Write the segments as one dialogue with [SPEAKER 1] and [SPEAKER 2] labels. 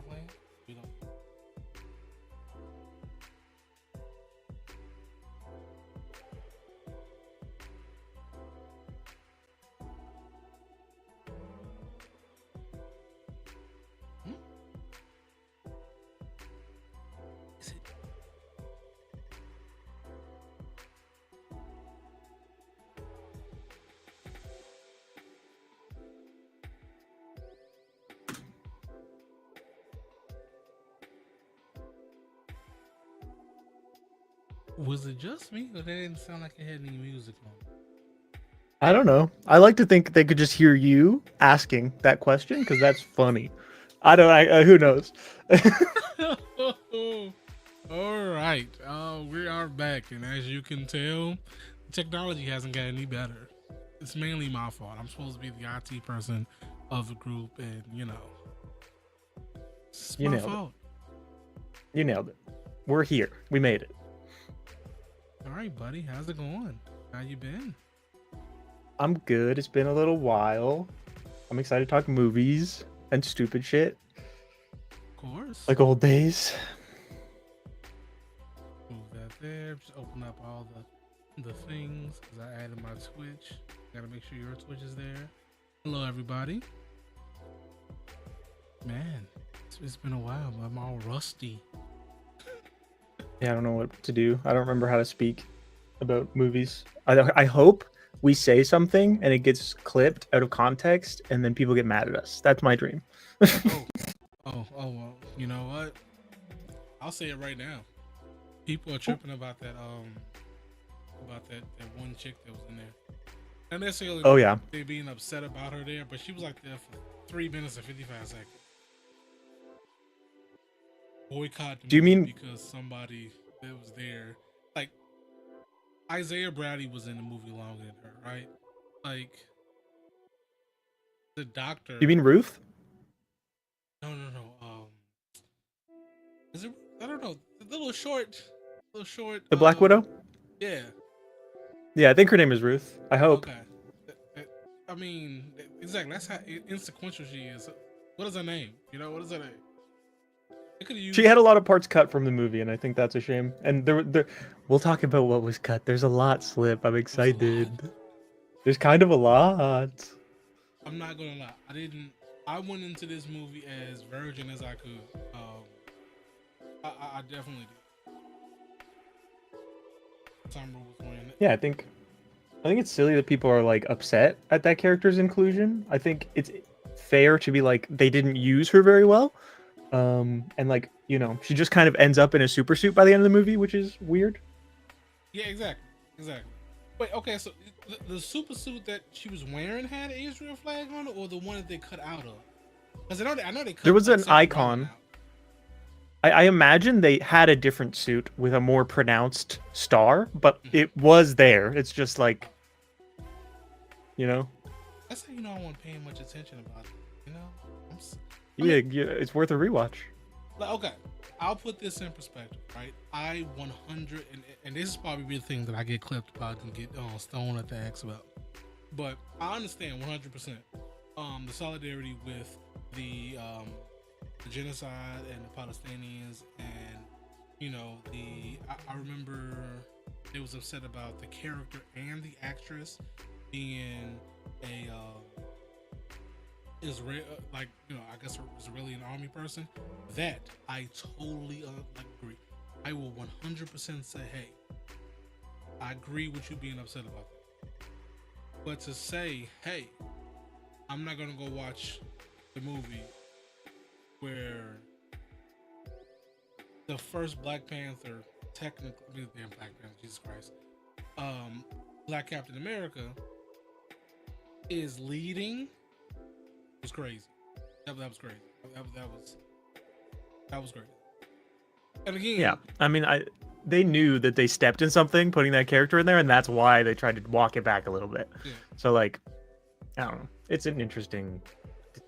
[SPEAKER 1] playing? We don't. Hmm? Is it? Was it just me, or that didn't sound like it had any music on?
[SPEAKER 2] I don't know. I like to think they could just hear you asking that question because that's funny. I don't. Who knows?
[SPEAKER 1] All right, we are back, and as you can tell, technology hasn't got any better. It's mainly my fault. I'm supposed to be the IT person of the group, and it's
[SPEAKER 2] You
[SPEAKER 1] my
[SPEAKER 2] nailed it.
[SPEAKER 1] fault.
[SPEAKER 2] You nailed it. We're here. We made it.
[SPEAKER 1] All right, buddy, how's it going? How you been?
[SPEAKER 2] I'm good. It's been a little while. I'm excited to talk movies and stupid shit
[SPEAKER 1] Of course.
[SPEAKER 2] like old days.
[SPEAKER 1] Move that there. Just open up all the things because I added my Twitch. Gotta make sure your Twitch is there. Hello, everybody. Man, it's been a while. But I'm all rusty.
[SPEAKER 2] Yeah, I don't know what to do. I don't remember how to speak about movies. I hope we say something and it gets clipped out of context and then people get mad at us. That's my dream.
[SPEAKER 1] Oh, well, you know what? I'll say it right now. People are tripping about that one chick that was in there. Not necessarily
[SPEAKER 2] Oh yeah.
[SPEAKER 1] they being upset about her there, but she was like there for 3 minutes and 55 seconds. Boycott the
[SPEAKER 2] Do you
[SPEAKER 1] movie
[SPEAKER 2] mean
[SPEAKER 1] because somebody that was there, like Isaiah Bradley was in the movie longer than her, right? Like the doctor.
[SPEAKER 2] you mean Ruth?
[SPEAKER 1] No. Is it? I don't know. The little short.
[SPEAKER 2] The Black Widow?
[SPEAKER 1] Yeah.
[SPEAKER 2] Yeah, I think her name is Ruth. I hope.
[SPEAKER 1] Okay. I mean, exactly. That's how insequential she is. What is her name? What is her name? They could have used.
[SPEAKER 2] She had a lot of parts cut from the movie, and I think that's a shame. And we'll talk about what was cut. There's a lot, Slip. I'm excited. There's kind of a lot.
[SPEAKER 1] I'm not gonna lie. I went into this movie as virgin as I could. I definitely did. Summer was wearing it.
[SPEAKER 2] Yeah, I think it's silly that people are like upset at that character's inclusion. I think it's fair to be like they didn't use her very well. And like, she just kind of ends up in a super suit by the end of the movie, which is weird.
[SPEAKER 1] Yeah, exactly. Wait, okay, so the super suit that she was wearing had an Israel flag on it, or the one that they cut out of? Because I know they cut.
[SPEAKER 2] There was
[SPEAKER 1] like,
[SPEAKER 2] an
[SPEAKER 1] Seth Rogen
[SPEAKER 2] icon.
[SPEAKER 1] out.
[SPEAKER 2] I imagine they had a different suit with a more pronounced star, but it was there. It's just like,
[SPEAKER 1] That's how I wasn't paying much attention about it.
[SPEAKER 2] yeah, it's worth a rewatch.
[SPEAKER 1] Like, okay, I'll put this in perspective, right? I 100 and this is probably the thing that I get clipped about and get stoned at the X about. But I understand 100% the solidarity with the genocide and the Palestinians, and I remember it was upset about the character and the actress being a Israel, I guess Israeli army person. That I totally agree. I will 100% say, hey, I agree with you being upset about that. But to say, hey, I'm not gonna go watch the movie where the first Black Panther, technically, damn Black Panther, Jesus Christ, Black Captain America is leading, was crazy. That was crazy. That was great. And again,
[SPEAKER 2] Yeah, I mean, they knew that they stepped in something putting that character in there, and that's why they tried to walk it back a little bit.
[SPEAKER 1] Yeah.
[SPEAKER 2] So like, I don't know. It's an interesting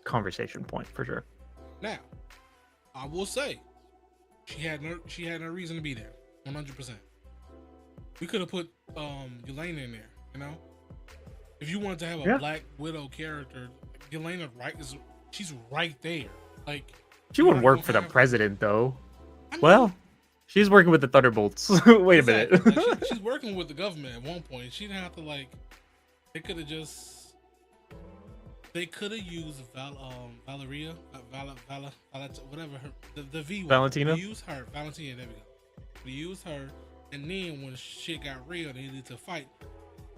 [SPEAKER 2] conversation point for sure.
[SPEAKER 1] Now, I will say, she had no reason to be there. 100%. We could have put Yelena in there. If you wanted to have a Black Widow character, Yelena she's right there. Like,
[SPEAKER 2] She
[SPEAKER 1] You're
[SPEAKER 2] wouldn't
[SPEAKER 1] not
[SPEAKER 2] work
[SPEAKER 1] gonna
[SPEAKER 2] for the
[SPEAKER 1] have.
[SPEAKER 2] president, though.
[SPEAKER 1] I mean,
[SPEAKER 2] Well, she's working with the Thunderbolts. Wait a minute.
[SPEAKER 1] exactly. Like she's working with the government at one point. She didn't have to like. They could have just. They could have used Valeria, whatever her the V one.
[SPEAKER 2] Valentina?
[SPEAKER 1] We use her, Valentina. There we go. We use her, and then when shit got real, they needed to fight.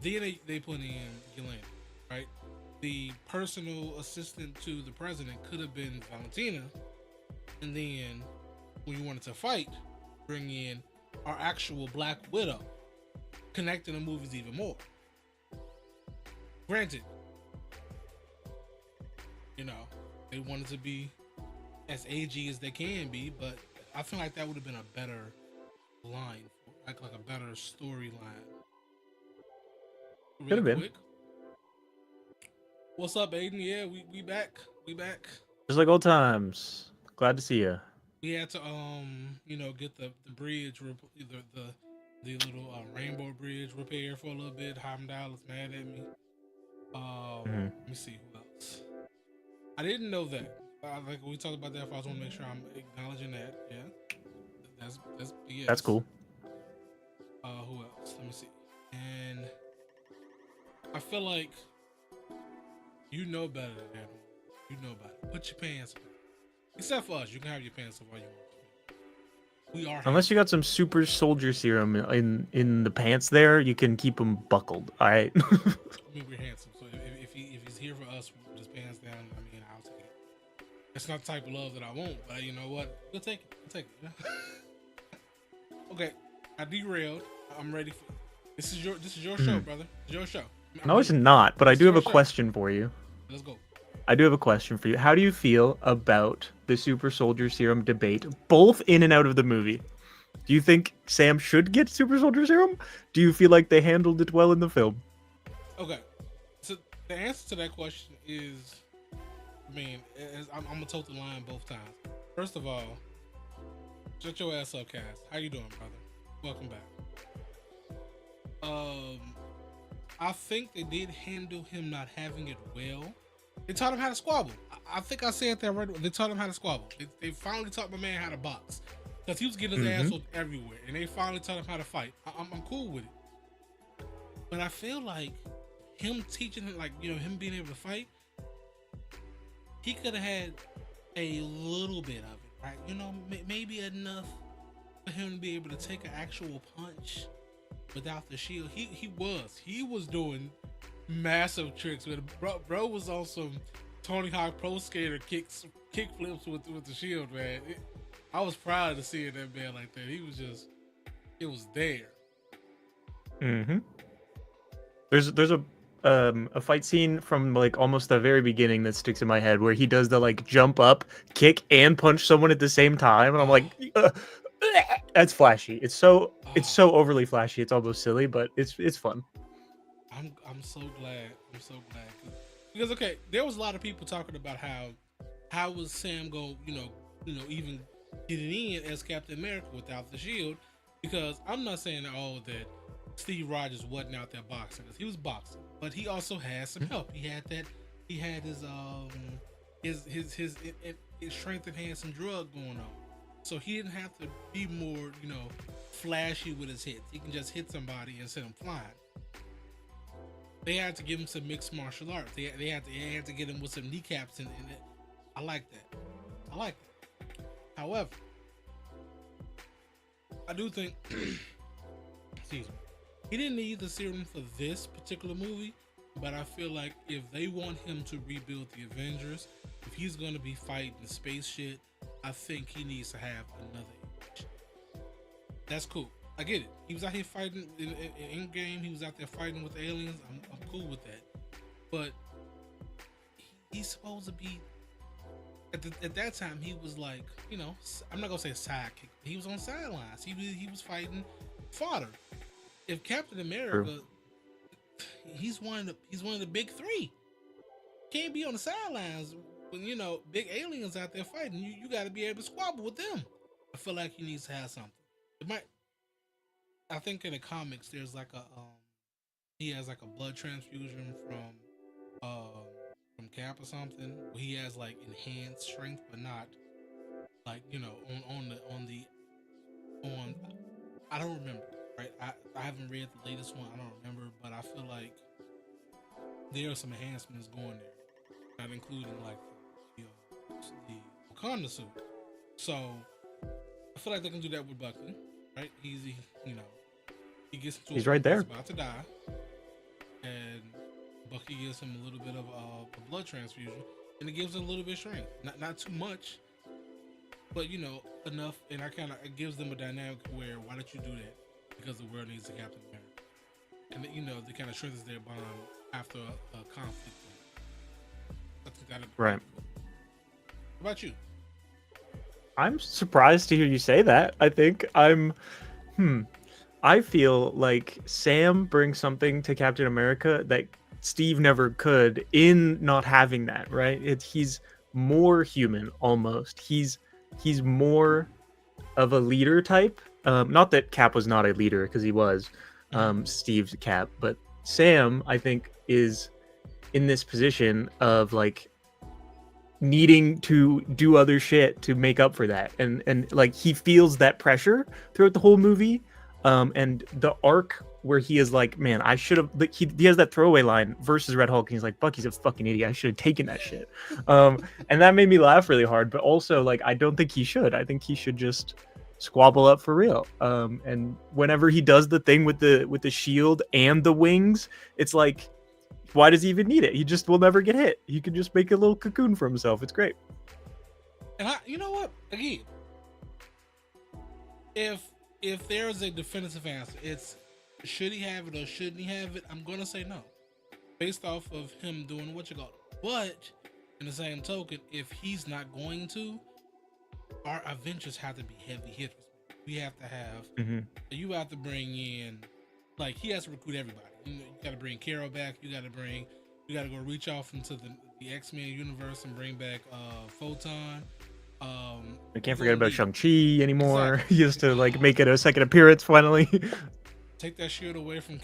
[SPEAKER 1] Then they put in Yelena, right? The personal assistant to the president could have been Valentina, and then when you wanted to fight, bring in our actual Black Widow, connecting the movies even more. Granted, you know, they wanted to be as AG as they can be, but I feel like that would have been a better line, like a better storyline.
[SPEAKER 2] Could have been.
[SPEAKER 1] Quick. What's up, Aiden? Yeah, we back. We back.
[SPEAKER 2] Just like old times. Glad to see you.
[SPEAKER 1] We had to you know, get the bridge, the little rainbow bridge repaired for a little bit. Heimdall is mad at me. Let me see who else. I didn't know that. Like we talked about that. I just want to make sure I'm acknowledging that. Yeah, that's BS.
[SPEAKER 2] That's cool.
[SPEAKER 1] Who else? Let me see. And I feel like you know better than that. You know better. Put your pants on. Except for us, you can have your pants up all you want. We are.
[SPEAKER 2] Unless you got some super soldier serum in the pants there, you can keep them buckled. All right.
[SPEAKER 1] I mean, we're handsome, so if he's here for us with his pants down, I mean, I'll take it. It's not the type of love that I want, but you know what? We'll take it. We'll take it. You know? Okay, I derailed. I'm ready for. This is your show, brother. It's your show.
[SPEAKER 2] No, it's not. But I do have a question for you.
[SPEAKER 1] Let's go.
[SPEAKER 2] I do have a question for you. How do you feel about the super soldier serum debate, both in and out of the movie? Do you think Sam should get super soldier serum? Do you feel like they handled it well in the film?
[SPEAKER 1] Okay, so the answer to that question is, I mean, I'm gonna toe the line both times. First of all, shut your ass up, Cass. How you doing, brother? Welcome back. I think they did handle him not having it well. They taught him how to squabble. I think I said that right. They taught him how to squabble. They finally taught my man how to box, because he was getting his ass whooped everywhere, and they finally taught him how to fight. I'm cool with it, but I feel like him teaching him, like, you know, him being able to fight, he could have had a little bit of it, right? You know, maybe enough for him to be able to take an actual punch without the shield. He was doing massive tricks with it. Bro was on some Tony Hawk Pro Skater kick flips with the shield, man. I was proud to see that man like that. He was just, it was there.
[SPEAKER 2] There's a fight scene from like almost the very beginning that sticks in my head where he does the like jump up, kick, and punch someone at the same time, and I'm like, that's flashy. It's so overly flashy. It's almost silly, but it's fun.
[SPEAKER 1] I'm so glad. I'm so glad because okay, there was a lot of people talking about how was Sam go, you know, even getting in as Captain America without the shield, because I'm not saying at all that Steve Rogers wasn't out there boxing, because he was boxing, but he also had some help. He had his strength enhancing drug going on, so he didn't have to be more, you know, flashy with his hits. He can just hit somebody and send him flying. They had to give him some mixed martial arts. They had to get him with some kneecaps in it. I like that. However, I do think excuse me, he didn't need the serum for this particular movie, but I feel like if they want him to rebuild the Avengers, if he's going to be fighting space shit, I think he needs to have another age. That's cool. I get it. He was out here fighting in game. He was out there fighting with aliens. I'm cool with that. But he's supposed to be at that time. He was like, you know, I'm not gonna say sidekick. He was on sidelines. He was fighting fodder. If Captain America, he's one of the big three. Can't be on the sidelines when, you know, big aliens out there fighting. You got to be able to squabble with them. I feel like he needs to have something. It might. I think in the comics there's like he has like a blood transfusion from Cap or something, where he has like enhanced strength but not like on I don't remember, right? I haven't read the latest one. I don't remember, but I feel like there are some enhancements going there, not including like the Wakanda suit. So I feel like they can do that with Bucky, right? Easy, you know, he gets to a
[SPEAKER 2] He's
[SPEAKER 1] point
[SPEAKER 2] right
[SPEAKER 1] where he's
[SPEAKER 2] there.
[SPEAKER 1] about to die, and Bucky gives him a little bit of a blood transfusion, and it gives him a little bit of strength. Not too much, but you know enough. And I kind of it gives them a dynamic where why don't you do that? Because the world needs a Captain America, and you know they kind of strengthens their bond after a conflict. I think that'd be
[SPEAKER 2] Right.
[SPEAKER 1] cool. What about you?
[SPEAKER 2] I'm surprised to hear you say that. I think I feel like Sam brings something to Captain America that Steve never could in not having that, right? He's more human almost. He's more of a leader type. Not that Cap was not a leader because he was Steve's Cap, but Sam I think is in this position of like needing to do other shit to make up for that, and like he feels that pressure throughout the whole movie. And the arc where he is like, man, I should have, like, he has that throwaway line versus Red Hulk and he's like, Bucky's a fucking idiot, I should have taken that shit. And that made me laugh really hard, but also like I don't think he should. I think he should just squabble up for real. And whenever he does the thing with the shield and the wings, it's like, why does he even need it? He just will never get hit. He can just make a little cocoon for himself. It's great.
[SPEAKER 1] And you know what? Again, if there is a definitive answer, it's should he have it or shouldn't he have it? I'm gonna say no, based off of him doing what you got. But in the same token, if he's not going to, our Avengers have to be heavy hitters. We have to have. You have to bring in, like he has to recruit everybody. You got to bring Carol back. You got to go reach off into the X-Men universe and bring back Photon.
[SPEAKER 2] I can't forget about Shang-Chi anymore.
[SPEAKER 1] Exactly.
[SPEAKER 2] He has to like make it a second appearance finally.
[SPEAKER 1] Take that shield away from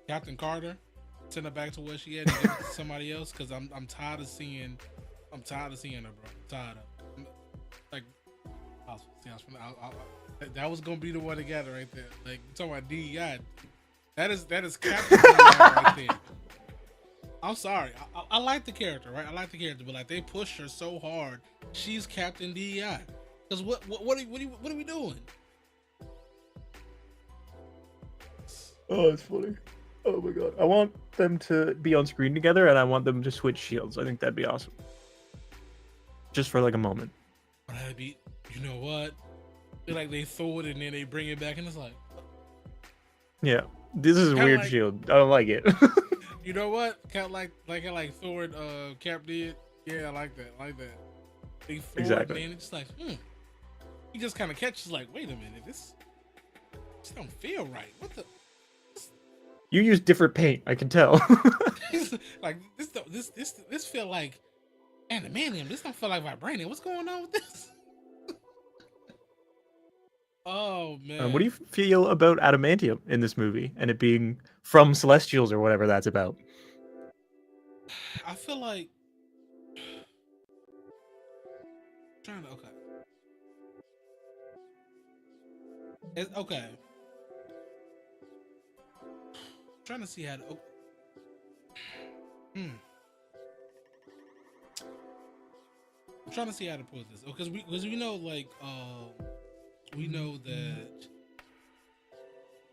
[SPEAKER 1] Captain Carter. Send her back to where she had and give it to somebody else because I'm tired of seeing her, bro. I'm tired of like that was gonna be the one together right there. Like you're talking about DEI. That is Captain DEI right there. I'm sorry. I like the character, right? I like the character, but like they push her so hard. She's Captain DEI. Because what are we doing?
[SPEAKER 2] Oh, it's funny. Oh my god. I want them to be on screen together and I want them to switch shields. I think that'd be awesome. Just for like a moment.
[SPEAKER 1] But that'd be, you know what? They're like they throw it and then they bring it back and it's like,
[SPEAKER 2] yeah, this is a weird
[SPEAKER 1] like,
[SPEAKER 2] shield. I don't like it.
[SPEAKER 1] You know what? Kind of like Thor Cap did. Yeah, I like that. They throw
[SPEAKER 2] Exactly.
[SPEAKER 1] it and it's just like, He just kind of catches like, wait a minute, this don't feel right. What the?
[SPEAKER 2] You use different paint, I can tell.
[SPEAKER 1] Like this feel like adamantium. This don't feel like vibranium. What's going on with this? Oh man.
[SPEAKER 2] What do you feel about adamantium in this movie and it being from Celestials or whatever that's about?
[SPEAKER 1] I feel like okay. Trying to see how to. I'm trying to see how to put this because we know like we know that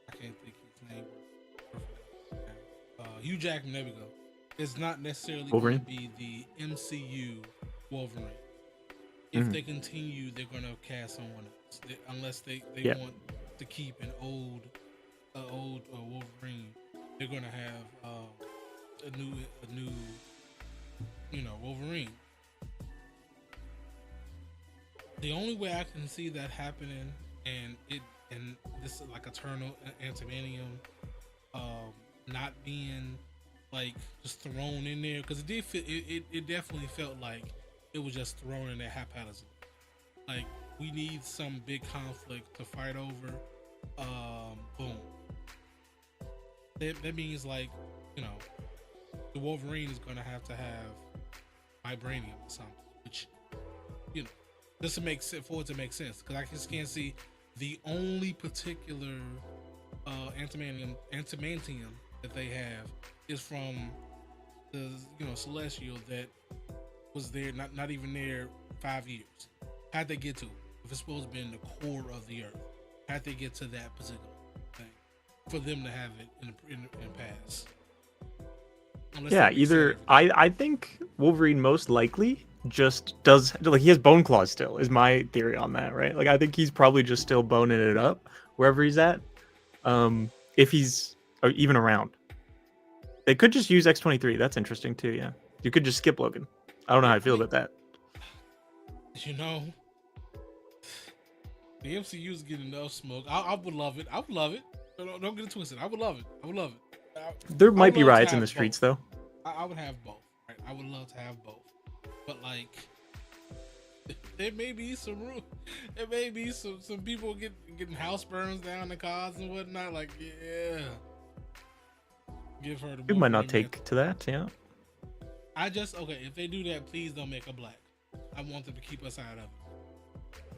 [SPEAKER 1] I can't think his name. Hugh Jackman, there we go. Is not necessarily going to be the MCU Wolverine. If they continue, they're going to cast someone else, unless they want to keep an old Wolverine. They're going to have a new Wolverine. The only way I can see that happening, and this like eternal adamantium, not being like just thrown in there because it definitely felt like it was just thrown in there haphazardly. Like we need some big conflict to fight over. Boom. That means like the Wolverine is gonna have to have vibranium or something, which, you know, just to make sense, for it to make sense, because I just can't see the only particular antimantium that they have is from the celestial that was there not even there 5 years. How'd they get to it? If it's supposed to be in the core of the earth, how'd they get to that particular thing for them to have it in pass? Unless
[SPEAKER 2] Yeah, either I think Wolverine most likely just does, like, he has bone claws still, is my theory on that, right? Like, I think he's probably just still boning it up wherever he's at, if he's even around. They could just use X-23. That's interesting too. Yeah, you could just skip Logan. I don't know how I feel about that.
[SPEAKER 1] You know, the MCU is getting enough smoke. I would love it. I would love it. Don't get it twisted. I would love it. I would love it.
[SPEAKER 2] There might be riots in the streets, though.
[SPEAKER 1] I would have both. Right? I would love to have both. But, like, there may be some room. There may be some people getting house burns down the cars and whatnot. Like, yeah. Give her the.
[SPEAKER 2] You might not take to that, yeah.
[SPEAKER 1] Okay, if they do that, please don't make her black. I want them to keep us out of it.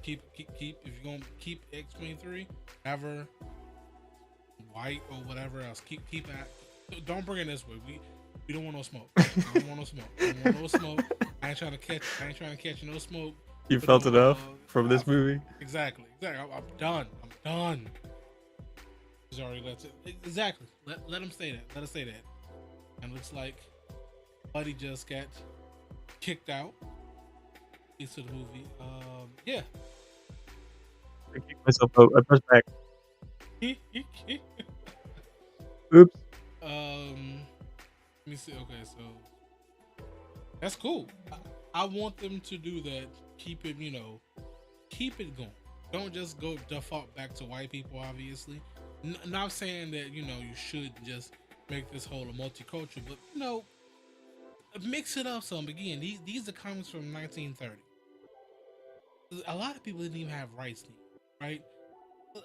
[SPEAKER 1] Keep. If you're gonna keep X-23, have her white or whatever else. Keep that. Don't bring it this way. We don't want no smoke. I don't want no smoke. I don't want no smoke. I ain't trying to catch no smoke.
[SPEAKER 2] You felt enough from this movie.
[SPEAKER 1] Exactly. I'm done. Sorry, that's it. Exactly. Let him say that. Let us say that. And it looks like Buddy just got kicked out. Piece of the movie. Yeah.
[SPEAKER 2] I kicked myself out. I pressed back. Oops.
[SPEAKER 1] Let me see. Okay, so that's cool. I want them to do that. Keep it, keep it going. Don't just go default back to white people, obviously. Not saying that, you should just make this whole a multicultural, but, mix it up some. Again, these are comics from 1930. A lot of people didn't even have rights, right?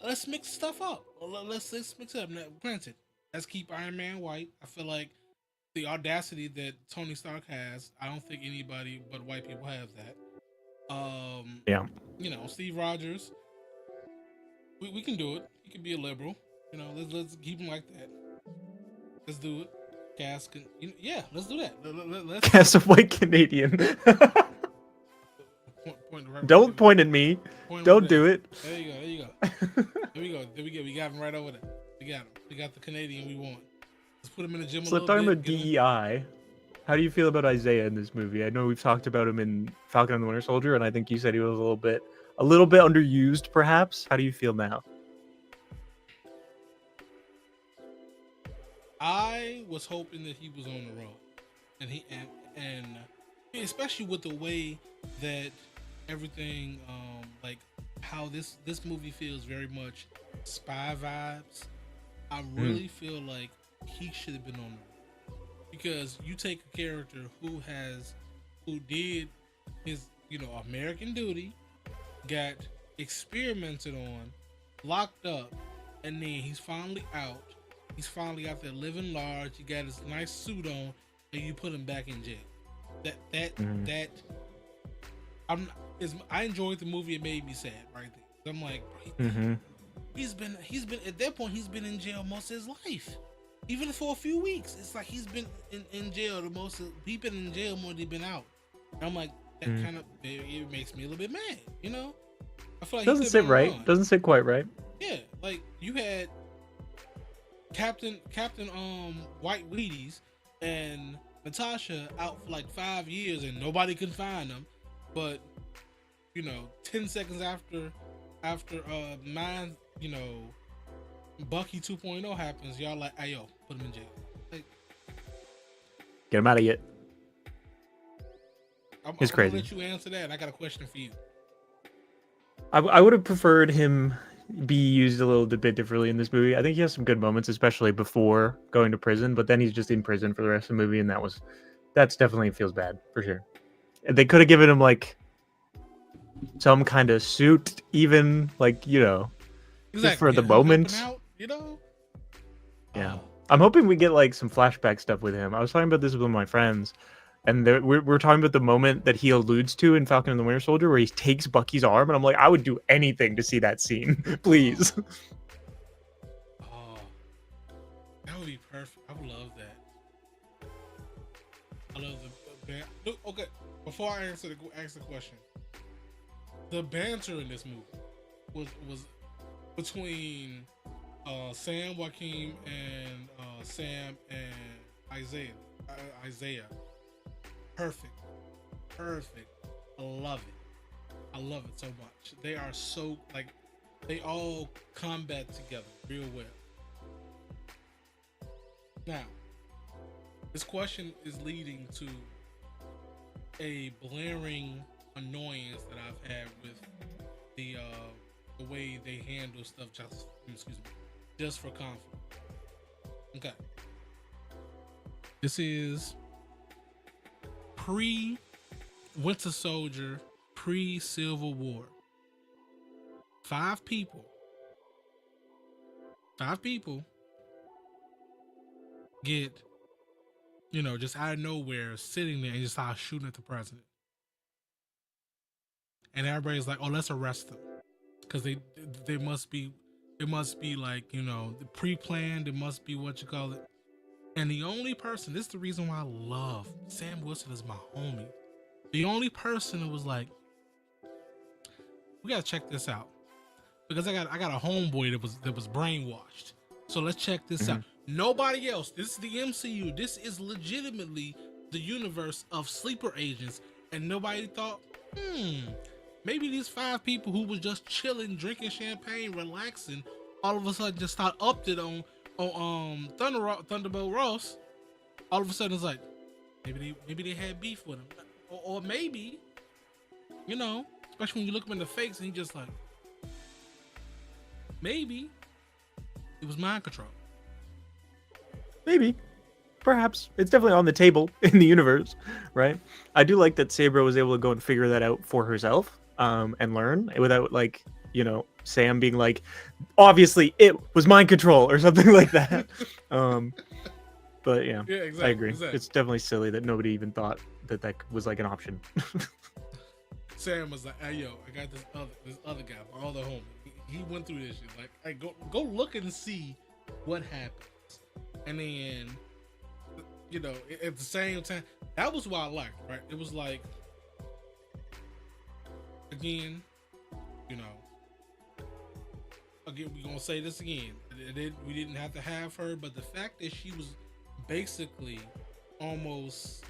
[SPEAKER 1] Let's mix stuff up. Let's mix it up. Now, granted, let's keep Iron Man white. I feel like the audacity that Tony Stark has, I don't think anybody but white people have that.
[SPEAKER 2] Yeah.
[SPEAKER 1] Steve Rogers, we can do it. He can be a liberal. Let's keep him like that. Let's do it. Cass can, let's do that. Let's
[SPEAKER 2] Cass a white Canadian. Don't point at me. Don't do it.
[SPEAKER 1] There you go. There we go. We got him right over there. We got him. We got the Canadian we want. Let's put him in the gym.
[SPEAKER 2] So talking about DEI, how do you feel about Isaiah in this movie? I know we've talked about him in Falcon and the Winter Soldier, and I think you said he was a little bit underused, perhaps. How do you feel now?
[SPEAKER 1] I was hoping that he was on the road, and especially with the way that everything, like how this movie feels very much spy vibes. I really feel like he should have been on the road, because you take a character who did his American duty, got experimented on, locked up, and then he's finally out. He's finally out there living large. He got his nice suit on, and you put him back in jail. I enjoyed the movie. It made me sad right there. I'm like, he's been at that point. He's been in jail most of his life, even for a few weeks. It's like he's been in jail he's been in jail more than he's been out. And I'm like, that kind of it makes me a little bit mad. I feel like
[SPEAKER 2] doesn't sit right. On. Doesn't sit quite right.
[SPEAKER 1] Yeah, like you had Captain White Wheaties and Natasha out for like 5 years and nobody could find them, but 10 seconds after Bucky 2.0 happens, y'all like, hey yo, put him in jail. Like,
[SPEAKER 2] get him out of here. He's crazy.
[SPEAKER 1] I'll let you answer that. I got a question for you.
[SPEAKER 2] I would have preferred him be used a little bit differently in this movie. I think he has some good moments, especially before going to prison, but then he's just in prison for the rest of the movie, and that's definitely feels bad for sure. They could have given him like some kind of suit, even like
[SPEAKER 1] exactly.
[SPEAKER 2] for the moment. Yeah, I'm hoping we get like some flashback stuff with him. I was talking about this with one of my friends. And we're talking about the moment that he alludes to in Falcon and the Winter Soldier, where he takes Bucky's arm, and I'm like, I would do anything to see that scene, please.
[SPEAKER 1] Oh, that would be perfect. I would love that. I love the band. Look, okay, before I ask the question, the banter in this movie was between Sam, Joaquin, and Sam and Isaiah. Perfect. I love it so much. They are so like they all combat together real well. Now, this question is leading to a blaring annoyance that I've had with the way they handle stuff just for conflict. Okay. This is pre-Winter Soldier, pre-Civil War. Five people get, just out of nowhere sitting there and just start shooting at the president. And everybody's like, oh, let's arrest them. Because they must be, it must be like, the pre-planned, it must be what you call it. And the only person, this is the reason why I love Sam Wilson is my homie. The only person that was like, we gotta check this out. Because I got a homeboy that was brainwashed. So let's check this out. Nobody else. This is the MCU. This is legitimately the universe of sleeper agents. And nobody thought, maybe these five people who was just chilling, drinking champagne, relaxing, all of a sudden just start upped it on Thunderbolt Ross. All of a sudden it's like, maybe they had beef with him. Or maybe, especially when you look him in the face and he just like, maybe it was mind control.
[SPEAKER 2] Maybe. Perhaps. It's definitely on the table in the universe, right? I do like that Sabra was able to go and figure that out for herself, and learn without, like, Sam being like, obviously it was mind control or something like that. But yeah, exactly, I agree. Exactly. It's definitely silly that nobody even thought that was like an option.
[SPEAKER 1] Sam was like, hey, yo, I got this other guy, my other homie. He went through this shit. Like, hey, go look and see what happens. And then, at the same time, that was what I liked, right? It was like, again, we're gonna say this again. We didn't have to have her, but the fact that she was basically almost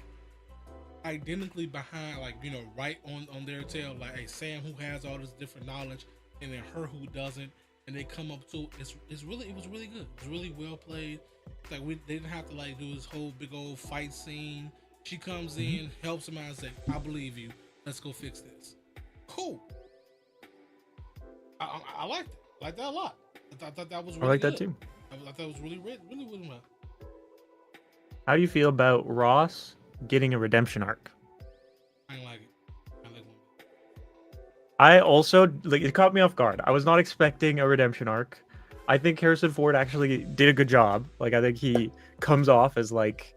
[SPEAKER 1] identically behind, like, right on their tail, like, hey, Sam who has all this different knowledge, and then her who doesn't, and they come up to it was really good. It's really well played. It's like they didn't have to like do this whole big old fight scene. She comes in, helps him out, and says, I believe you. Let's go fix this. Cool. I liked it. I liked that a lot. I thought that was really
[SPEAKER 2] I like
[SPEAKER 1] good.
[SPEAKER 2] that too.
[SPEAKER 1] I thought it was really well.
[SPEAKER 2] How do you feel about Ross getting a redemption arc?
[SPEAKER 1] I didn't like it.
[SPEAKER 2] I also, like, it caught me off guard. I was not expecting a redemption arc. I think Harrison Ford actually did a good job. Like, I think he comes off as like,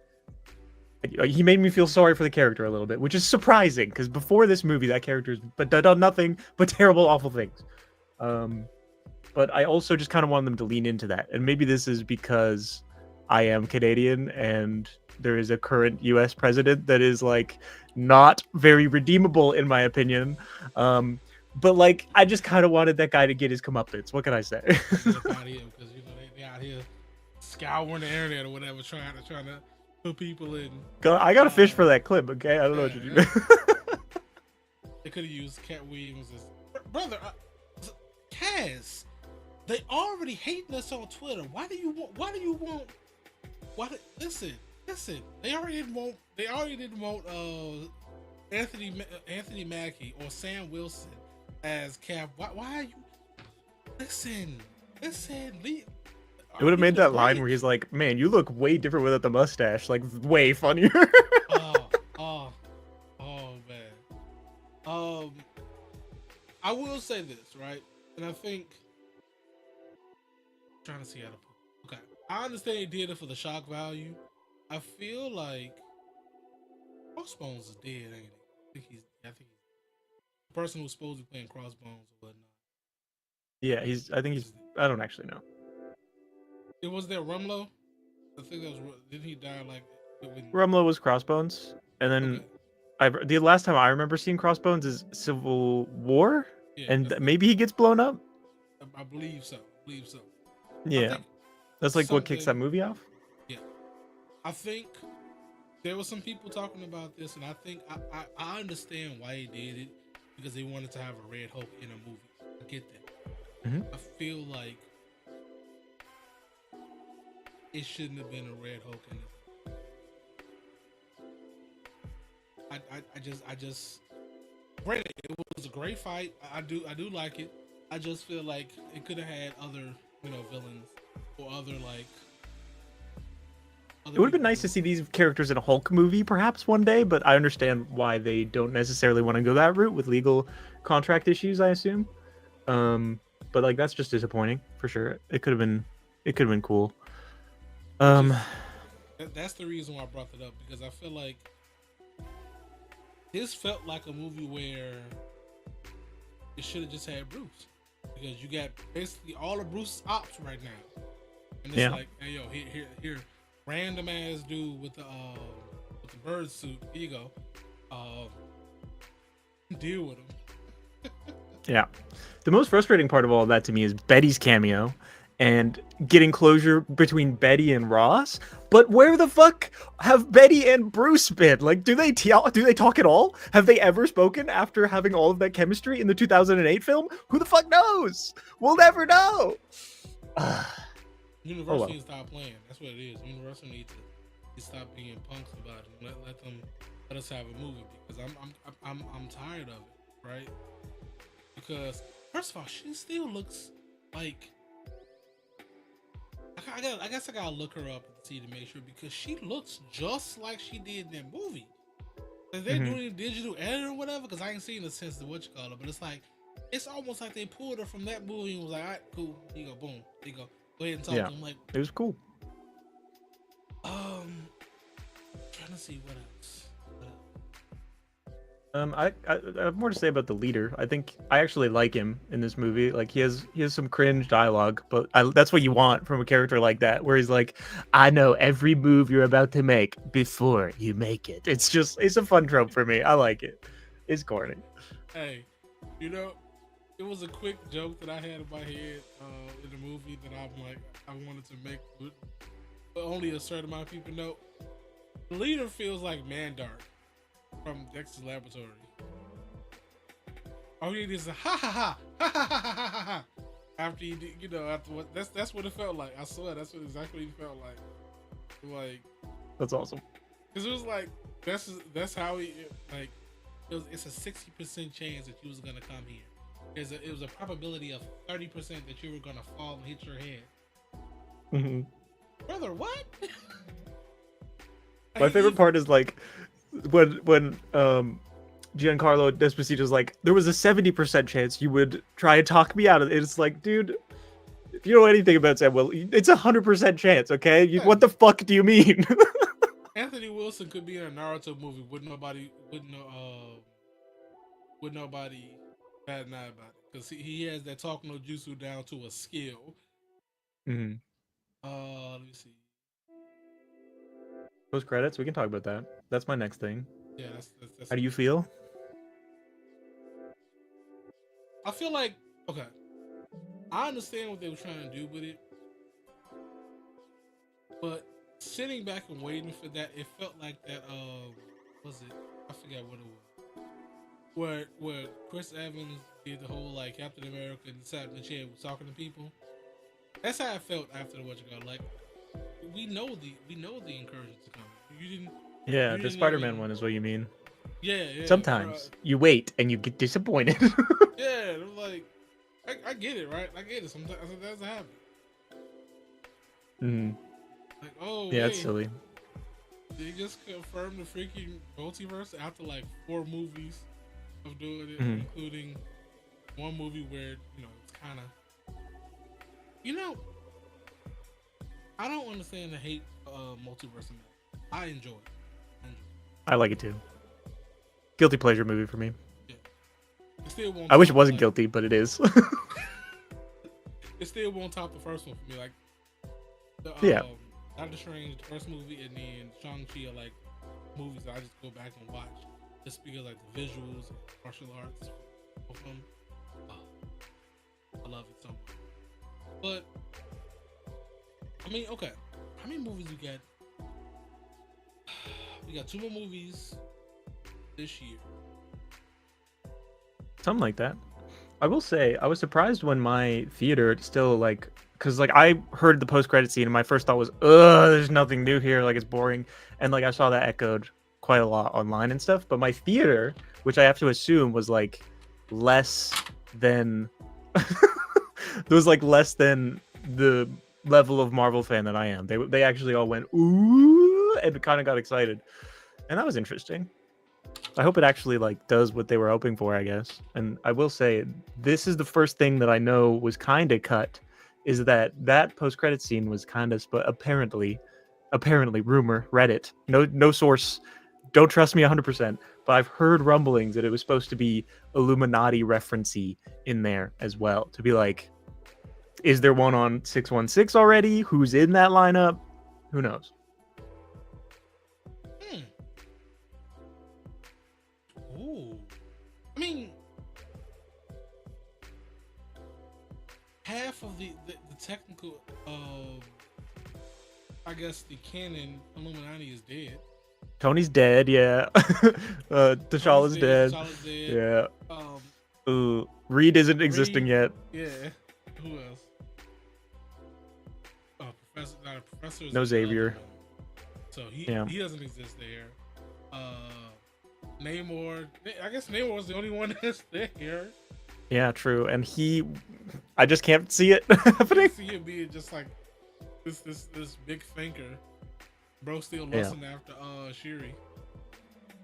[SPEAKER 2] he made me feel sorry for the character a little bit, which is surprising because before this movie, that character's done nothing but terrible, awful things. But I also just kind of wanted them to lean into that. And maybe this is because I am Canadian and there is a current US president that is like not very redeemable in my opinion. But like, I just kind of wanted that guy to get his comeuppance. What can I say?
[SPEAKER 1] Because they out here scouring the internet or whatever, trying to put people in.
[SPEAKER 2] I got to fish for that clip, okay? I don't know what you do.
[SPEAKER 1] They could have used Cat Williams as brother. Kaz, they already hating us on Twitter. Why do you want? Listen. They already didn't want Anthony Mackie or Sam Wilson as Cap. Why are you? Listen. It
[SPEAKER 2] would have made that line where he's like, "Man, you look way different without the mustache. Like, way funnier."
[SPEAKER 1] oh man. I will say this, right? And I think I'm trying to see how to put. Okay, I understand he did it for the shock value. I feel like Crossbones is dead, ain't he? I think he's the person who's supposed to be playing Crossbones or whatnot.
[SPEAKER 2] Yeah, I think he's. I don't actually know.
[SPEAKER 1] It was there Rumlow. I think that was. Didn't he die like?
[SPEAKER 2] Rumlow was Crossbones, and then the last time I remember seeing Crossbones is Civil War,
[SPEAKER 1] Yeah,
[SPEAKER 2] and maybe he gets blown up.
[SPEAKER 1] I believe so.
[SPEAKER 2] Yeah, that's like what kicks that movie off.
[SPEAKER 1] Yeah, I think there were some people talking about this, and I think I understand why he did it because they wanted to have a Red Hulk in a movie. I get that.
[SPEAKER 2] Mm-hmm.
[SPEAKER 1] I feel like it shouldn't have been a Red Hulk in it. I just granted it was a great fight. I do like it. I just feel like it could have had other villains or other like.
[SPEAKER 2] It would have been nice to see these characters in a Hulk movie perhaps one day, but I understand why they don't necessarily want to go that route with legal contract issues, I assume. But like that's just disappointing for sure. It could have been cool.
[SPEAKER 1] That's the reason why I brought it up, because I feel like this felt like a movie where it should have just had Bruce, because you got basically all of Bruce's ops right now, and it's like, hey yo, here, random ass dude with the bird suit. Here you go. Deal with him.
[SPEAKER 2] Yeah. The most frustrating part of all of that to me is Betty's cameo and getting closure between Betty and Ross. But where the fuck have Betty and Bruce been? Like, do they talk at all? Have they ever spoken after having all of that chemistry in the 2008 film? Who the fuck knows? We'll never know.
[SPEAKER 1] Universal needs to stop playing. That's what it is. Universal needs to stop being punks about it. Let us have a movie, because I'm tired of it, right? Because first of all, she still looks like I guess I gotta look her up and see to make sure, because she looks just like she did in that movie. If they're doing a digital edit or whatever, because I ain't seen the sense of what you call it, but it's like it's almost like they pulled her from that movie and was like, all right, cool, here you go, boom, here you go. Go ahead and talk to him. Like,
[SPEAKER 2] it was cool.
[SPEAKER 1] Trying to see what else.
[SPEAKER 2] I have more to say about the leader. I think I actually like him in this movie. Like he has some cringe dialogue, but that's what you want from a character like that, where he's like, I know every move you're about to make before you make it. It's a fun trope for me. I like it. It's corny.
[SPEAKER 1] Hey, it was a quick joke that I had in my head in the movie that I'm like, I wanted to make, but only a certain amount of people know. The leader feels like Mandark from Dexter's Laboratory. All he did is a ha ha ha ha ha ha ha ha ha. After he did, after what that's what it felt like. I swear that's exactly what it felt like. Like,
[SPEAKER 2] that's awesome.
[SPEAKER 1] Because it was like that's how he like. It's a 60% chance that you was gonna come here. It was a probability of 30% that you were gonna fall and hit your head.
[SPEAKER 2] Mm-hmm.
[SPEAKER 1] Brother, what?
[SPEAKER 2] My favorite part is like when Giancarlo Esposito's like, there was a 70% chance you would try and talk me out of it. It's like, dude, if you know anything about Samuel, it's 100% chance, okay? What the fuck do you mean?
[SPEAKER 1] Anthony Wilson could be in a Naruto movie with nobody bad and eye about it, because he has that talk no jutsu down to a skill.
[SPEAKER 2] Mm-hmm.
[SPEAKER 1] Let me see.
[SPEAKER 2] Post credits, we can talk about that. That's my next thing.
[SPEAKER 1] Yeah, that's
[SPEAKER 2] How do you feel?
[SPEAKER 1] I feel like, okay, I understand what they were trying to do with it, but sitting back and waiting for that, it felt like that. Was it? I forget what it was. Where Chris Evans did the whole like Captain America and sat in the chair was talking to people. That's how I felt after the like. We know the incursions are coming. You didn't.
[SPEAKER 2] Yeah, the Spider-Man one is what you mean.
[SPEAKER 1] Yeah.
[SPEAKER 2] Sometimes you wait and you get disappointed.
[SPEAKER 1] Yeah, it was like, I get it, right? I get it. Sometimes that's happen.
[SPEAKER 2] Mm-hmm.
[SPEAKER 1] Like, oh
[SPEAKER 2] yeah, it's silly.
[SPEAKER 1] They just confirmed the freaking multiverse after like 4 movies of doing it, including one movie where it's kind of, I don't understand the hate multiverse. I enjoy it.
[SPEAKER 2] I like it too. Guilty pleasure movie for me.
[SPEAKER 1] Yeah. It still won't
[SPEAKER 2] I wish it
[SPEAKER 1] top,
[SPEAKER 2] wasn't
[SPEAKER 1] like,
[SPEAKER 2] guilty, but it is.
[SPEAKER 1] It still won't top the first one for me. Like the
[SPEAKER 2] Yeah.
[SPEAKER 1] Doctor Strange, the first movie, and then Shang-Chi are like movies that I just go back and watch just because like the visuals, and martial arts, both of them. Oh, I love it so much. But I mean, okay, how many movies we got? We got 2 more movies this year.
[SPEAKER 2] Something like that. I will say, I was surprised when my theater still like, because like I heard the post-credit scene and my first thought was, ugh, there's nothing new here, like it's boring. And like I saw that echoed quite a lot online and stuff. But my theater, which I have to assume was like less than, it was like less than the level of Marvel fan that I am. They actually all went ooh and kind of got excited, and that was interesting. I hope it actually like does what they were hoping for, I guess. And I will say, this is the first thing that I know was kind of cut, is that post-credit scene was kind of apparently rumor, Reddit, no source, don't trust me 100%, but I've heard rumblings that it was supposed to be Illuminati referencey in there as well, to be like, is there one on 616 already? Who's in that lineup? Who knows?
[SPEAKER 1] Ooh. I mean, half of the technical, I guess the canon Illuminati is dead.
[SPEAKER 2] Tony's dead, yeah. T'Challa's dead.
[SPEAKER 1] T'Challa's dead.
[SPEAKER 2] Yeah. Reed isn't existing yet.
[SPEAKER 1] Yeah. Who else? Professor.
[SPEAKER 2] No Xavier.
[SPEAKER 1] So he doesn't exist there. Namor. I guess Namor was the only one that's there.
[SPEAKER 2] Yeah, true. And I just can't see it happening.
[SPEAKER 1] I see him being just like this big thinker. Bro, still lusting after Shuri.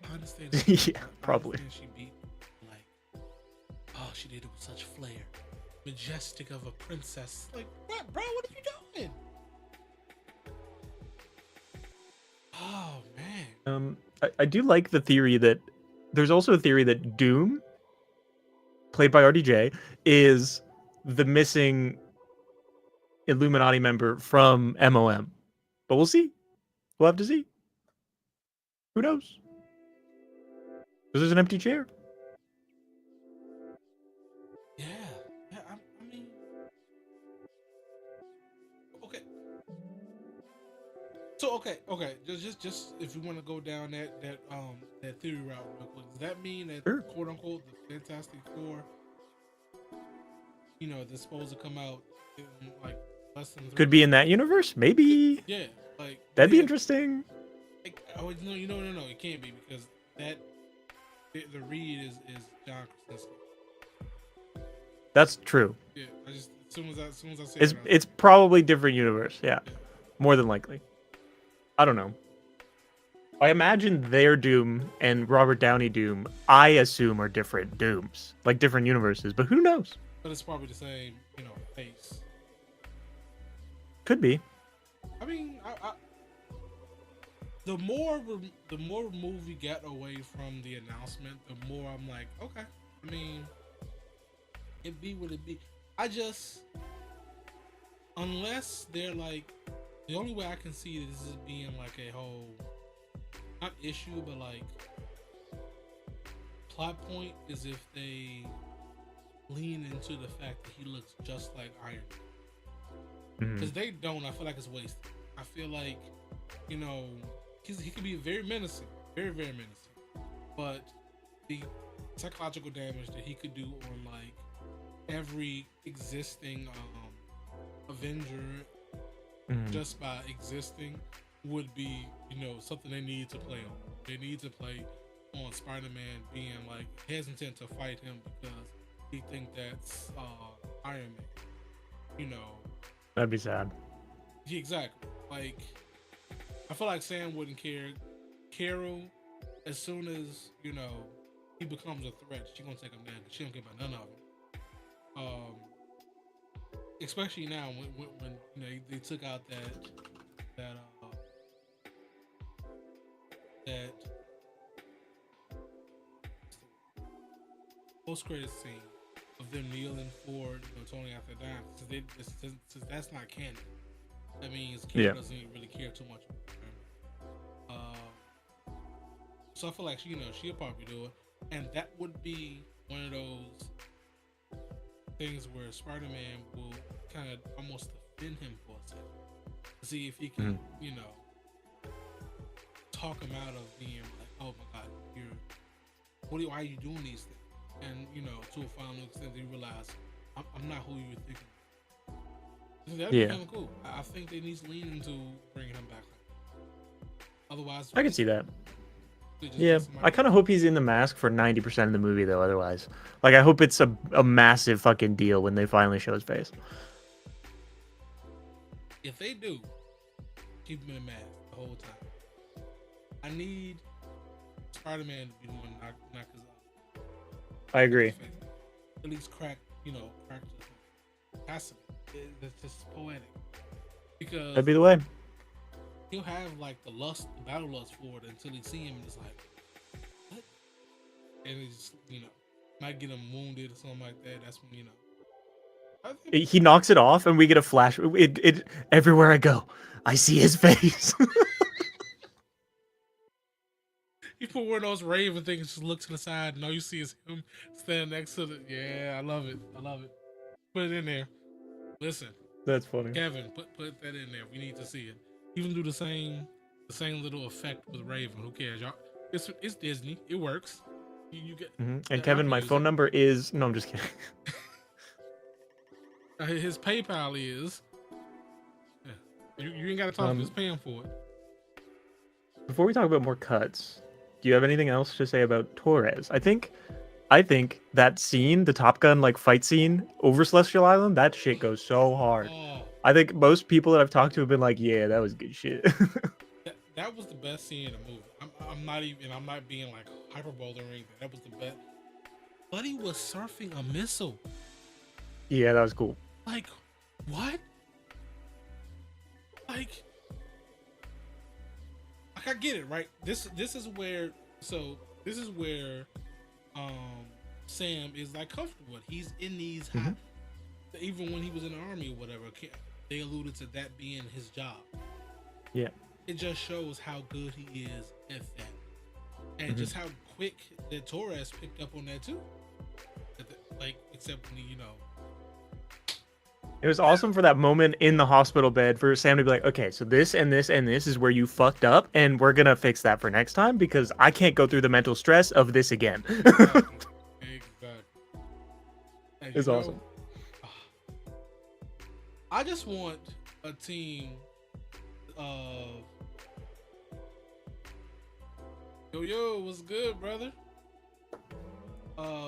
[SPEAKER 1] I understand.
[SPEAKER 2] Yeah, probably.
[SPEAKER 1] She beat she did it with such flair, majestic of a princess. Like, what, bro? What are you doing? Oh man.
[SPEAKER 2] I do like the theory that there's also a theory that Doom, played by RDJ, is the missing Illuminati member from MOM. But we'll see. We'll have to see. Who knows? Because there's an empty chair.
[SPEAKER 1] Yeah. I mean, okay. So okay. Just if we want to go down that theory route real quick, does that mean that quote unquote the Fantastic Four, they're supposed to come out in like less than 3
[SPEAKER 2] could be in that universe? Maybe.
[SPEAKER 1] Yeah, like
[SPEAKER 2] that'd be interesting.
[SPEAKER 1] Like, no, it can't be, because the Reed is John Krasinski.
[SPEAKER 2] That's true.
[SPEAKER 1] Yeah, as soon as I say
[SPEAKER 2] it's probably different universe. Yeah, more than likely. I don't know. I imagine their Doom and Robert Downey Doom, I assume, are different Dooms, like different universes. But who knows?
[SPEAKER 1] But it's probably the same, face.
[SPEAKER 2] Could be.
[SPEAKER 1] I mean, the more removed we get away from the announcement, the more I'm like, okay. I mean, it be what it be. Unless they're like, the only way I can see this is being like a whole, not issue, but like plot point, is if they lean into the fact that he looks just like Iron Man. Because they don't, I feel like it's wasted. I feel like, he could be very menacing, very, very menacing. But the psychological damage that he could do on like every existing Avenger just by existing would be, something they need to play on. They need to play on Spider-Man being like hesitant to fight him because he think that's Iron Man.
[SPEAKER 2] That'd be sad.
[SPEAKER 1] Yeah, exactly. Like, I feel like Sam wouldn't care. Carol, as soon as he becomes a threat, she gonna take him down. She don't care about none of them. Especially now when they took out that post-credit scene of them kneeling for Tony after dying. Since that's not canon, that means Kira doesn't really care too much. So I feel like she'll probably do it, and that would be one of those things where Spider-Man will kind of almost defend him for a second, to see if he can, talk him out of being like, oh my God, why are you doing these things? And to a final extent, you realize I'm not who you were thinking. That'd be kind of cool. I think they need to lean into bringing him back. Otherwise,
[SPEAKER 2] I can see that. Yeah, I kind of hope he's in the mask for 90% of the movie, though. Otherwise, like, I hope it's a massive fucking deal when they finally show his face.
[SPEAKER 1] If they do, keep him in the mask the whole time. I need Spider-Man to be the one knock his off.
[SPEAKER 2] I agree.
[SPEAKER 1] At least crack the that's just poetic. Because
[SPEAKER 2] that'd be the way.
[SPEAKER 1] He'll have like the battle lust for it until he see him and it's like, what? And he just, might get him wounded or something like that. That's when,
[SPEAKER 2] he knocks it off and we get a flash. Everywhere I go, I see his face.
[SPEAKER 1] You put one of those Raven things, just look to the side, and all you see is him standing next to the. Yeah, I love it. Put it in there. Listen,
[SPEAKER 2] that's funny.
[SPEAKER 1] Kevin, put that in there. We need to see it. Even do the same little effect with Raven. Who cares, y'all? It's Disney. It works. You get.
[SPEAKER 2] And Kevin, my phone number is. No, I'm just kidding.
[SPEAKER 1] His PayPal is. Yeah. You ain't got to talk. Just paying for it.
[SPEAKER 2] Before we talk about more cuts, do you have anything else to say about Torres? I think that scene, the Top Gun like fight scene over Celestial Island, that shit goes so hard.
[SPEAKER 1] Oh.
[SPEAKER 2] I think most people that I've talked to have been like, yeah, that was good shit.
[SPEAKER 1] that was the best scene in the movie. I'm not being like hyperbole or anything. That was the best. Buddy was surfing a missile.
[SPEAKER 2] Yeah, that was cool.
[SPEAKER 1] Like, what? Like I get it, right? This is where Sam is like comfortable. He's in these high, even when he was in the army or whatever. They alluded to that being his job.
[SPEAKER 2] Yeah,
[SPEAKER 1] it just shows how good he is at that, and just how quick that Torres picked up on that too. Except when
[SPEAKER 2] it was awesome for that moment in the hospital bed for Sam to be like, okay, so this and this and this is where you fucked up, and we're gonna fix that for next time because I can't go through the mental stress of this again.
[SPEAKER 1] Exactly.
[SPEAKER 2] It's awesome.
[SPEAKER 1] I just want a team of yo, what's good, brother?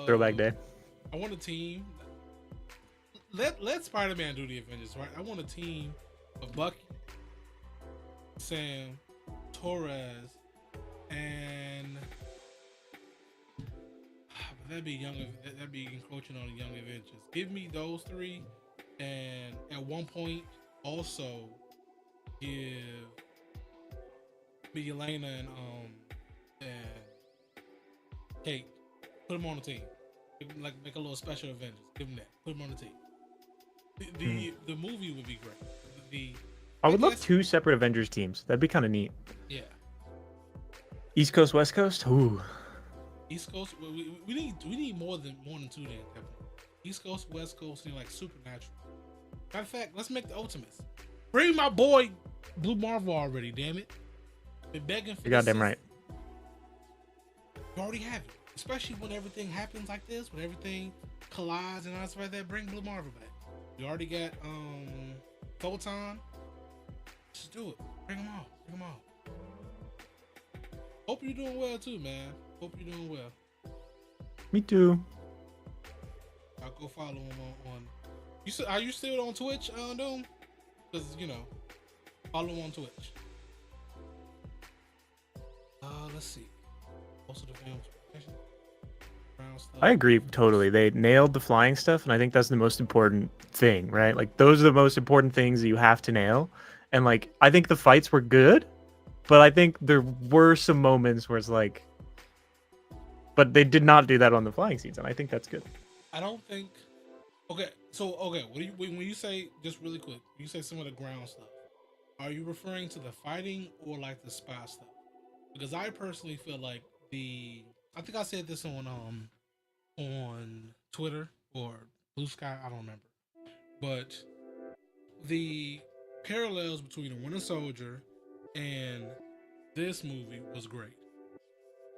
[SPEAKER 2] Throwback day.
[SPEAKER 1] I want a team. Let Spider-Man do the Avengers, right? I want a team of Bucky, Sam, Torres, and that'd be encroaching on the Young Avengers. Give me those three, and at one point also give me Elena and Kate. Put them on the team. Like make a little special Avengers. Give them that. Put them on the team. The movie would be great.
[SPEAKER 2] I would love 2 separate Avengers teams. That'd be kind of neat.
[SPEAKER 1] Yeah.
[SPEAKER 2] East Coast, West Coast. Ooh.
[SPEAKER 1] East Coast. We need more than 2 then. East Coast, West Coast, like supernatural. Matter of fact, let's make the Ultimates. Bring my boy Blue Marvel already. Damn it. Been begging for.
[SPEAKER 2] You're goddamn right.
[SPEAKER 1] You already have it. Especially when everything happens like this, when everything collides and all that stuff like that. Bring Blue Marvel back. You already got Photon. Just do it. Bring them all. Hope you're doing well too, man. Hope you're doing well.
[SPEAKER 2] Me too.
[SPEAKER 1] I'll go follow him on. Are you still on Twitch, Doom? Because follow him on Twitch. Let's see. Most of the films.
[SPEAKER 2] I agree totally. They nailed the flying stuff, and I think that's the most important thing, right? Like those are the most important things that you have to nail. And like I think the fights were good, but I think there were some moments where it's like but they did not do that on the flying scenes, and I think that's good.
[SPEAKER 1] I don't think. Okay, so what do you when you say, just really quick? When you say some of the ground stuff, are you referring to the fighting or like the spy stuff? Because I personally feel like I think I said this on Twitter or Blue Sky, I don't remember, but the parallels between the Winter Soldier and this movie was great.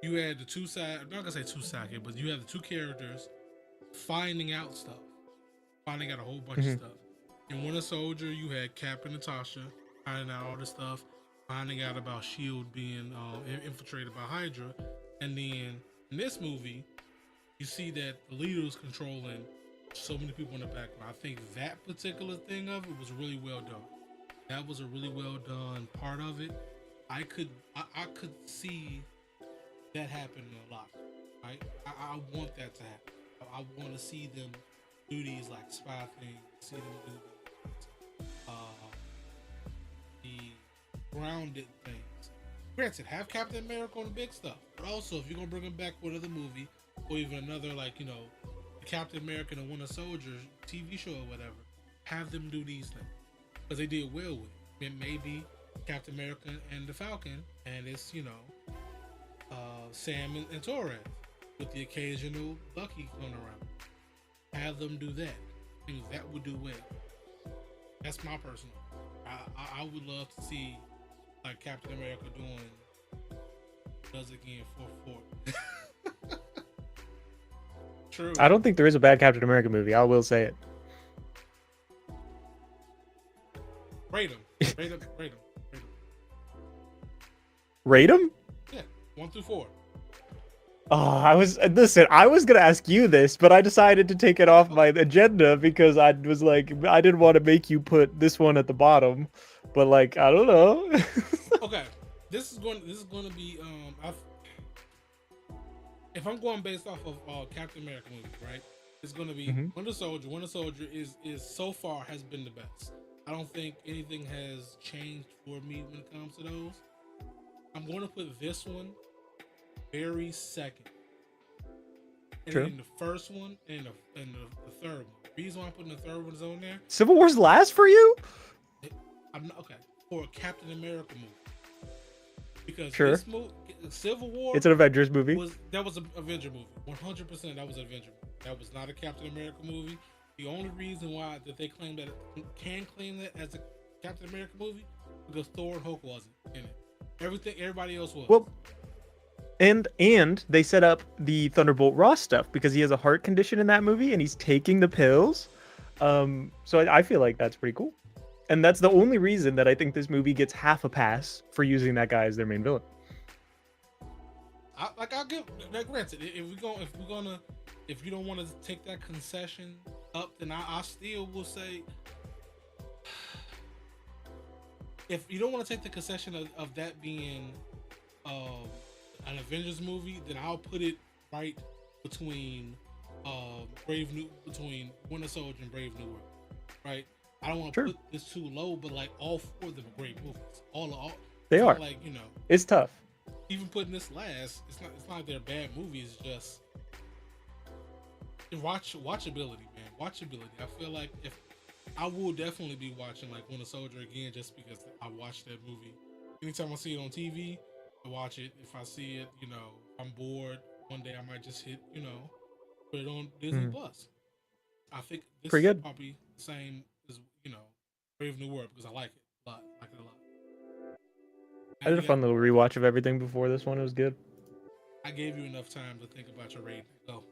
[SPEAKER 1] You had the two side, I'm not gonna say two side, but you had the two characters finding out stuff, finding out a whole bunch of stuff. In Winter Soldier, you had Cap and Natasha finding out all this stuff, finding out about Shield being infiltrated by Hydra, and then in this movie, you see that the leader is controlling so many people in the background. I think that particular thing of it was really well done. That was a really well done part of it. I could see that happening a lot. Right? I want that to happen. I want to see them do these like spy things. See them do the grounded things. Granted, have Captain America on the big stuff, but also if you're gonna bring him back with another movie or even another the Captain America and the Winter Soldier TV show or whatever, have them do these things because they did well with it. It may be Captain America and the Falcon, and it's Sam and Torres with the occasional Bucky going around. Have them do that. I think that would do well. That's my personal. I would love to see like Captain America does again for True.
[SPEAKER 2] I don't think there is a bad Captain America movie. I will say it.
[SPEAKER 1] Rate him.
[SPEAKER 2] Rate him?
[SPEAKER 1] Yeah, 1 through 4.
[SPEAKER 2] Oh, I was gonna ask you this, but I decided to take it off my agenda because I was like, I didn't want to make you put this one at the bottom, but like, I don't know.
[SPEAKER 1] Okay, this is going to be if I'm going based off of Captain America movie, right? It's going to be Winter Soldier. Winter Soldier is so far has been the best. I don't think anything has changed for me when it comes to those. I'm going to put this one very second, and then the first one and the third one. The reason why I'm putting the third one on there,
[SPEAKER 2] Civil War's last for you?
[SPEAKER 1] I'm not okay for a Captain America movie because
[SPEAKER 2] this
[SPEAKER 1] movie, Civil War,
[SPEAKER 2] it's an Avengers movie.
[SPEAKER 1] That was an Avenger movie. 100%. That was an Avenger movie. That was not a Captain America movie. The only reason why that they claim that can claim that as a Captain America movie because Thor and Hulk wasn't in it. Everybody else was.
[SPEAKER 2] Well, and they set up the Thunderbolt Ross stuff because he has a heart condition in that movie and he's taking the pills. So I feel like that's pretty cool. And that's the only reason that I think this movie gets half a pass for using that guy as their main villain.
[SPEAKER 1] I'll give that. Granted, if you don't want to take that concession up, then I still will say, if you don't want to take the concession of that being an Avengers movie, then I'll put it right between between Winter Soldier and Brave New World, right? I don't want to put this too low, but like all 4 of them are great movies. All
[SPEAKER 2] they are.
[SPEAKER 1] Like
[SPEAKER 2] it's tough.
[SPEAKER 1] Even putting this last, it's not they're bad movies. It's just watchability, man. Watchability. I feel like if I will definitely be watching like Winter Soldier again, just because I watched that movie. Anytime I see it on TV, I watch it. If I see it, I'm bored one day, I might just hit, put it on Disney Plus. I think this
[SPEAKER 2] pretty good.
[SPEAKER 1] Is probably the same as Brave New World because I like it a lot. I like it a lot.
[SPEAKER 2] I did a fun little rewatch of everything before this one. It was good.
[SPEAKER 1] I gave you enough time to think about your rating. Go.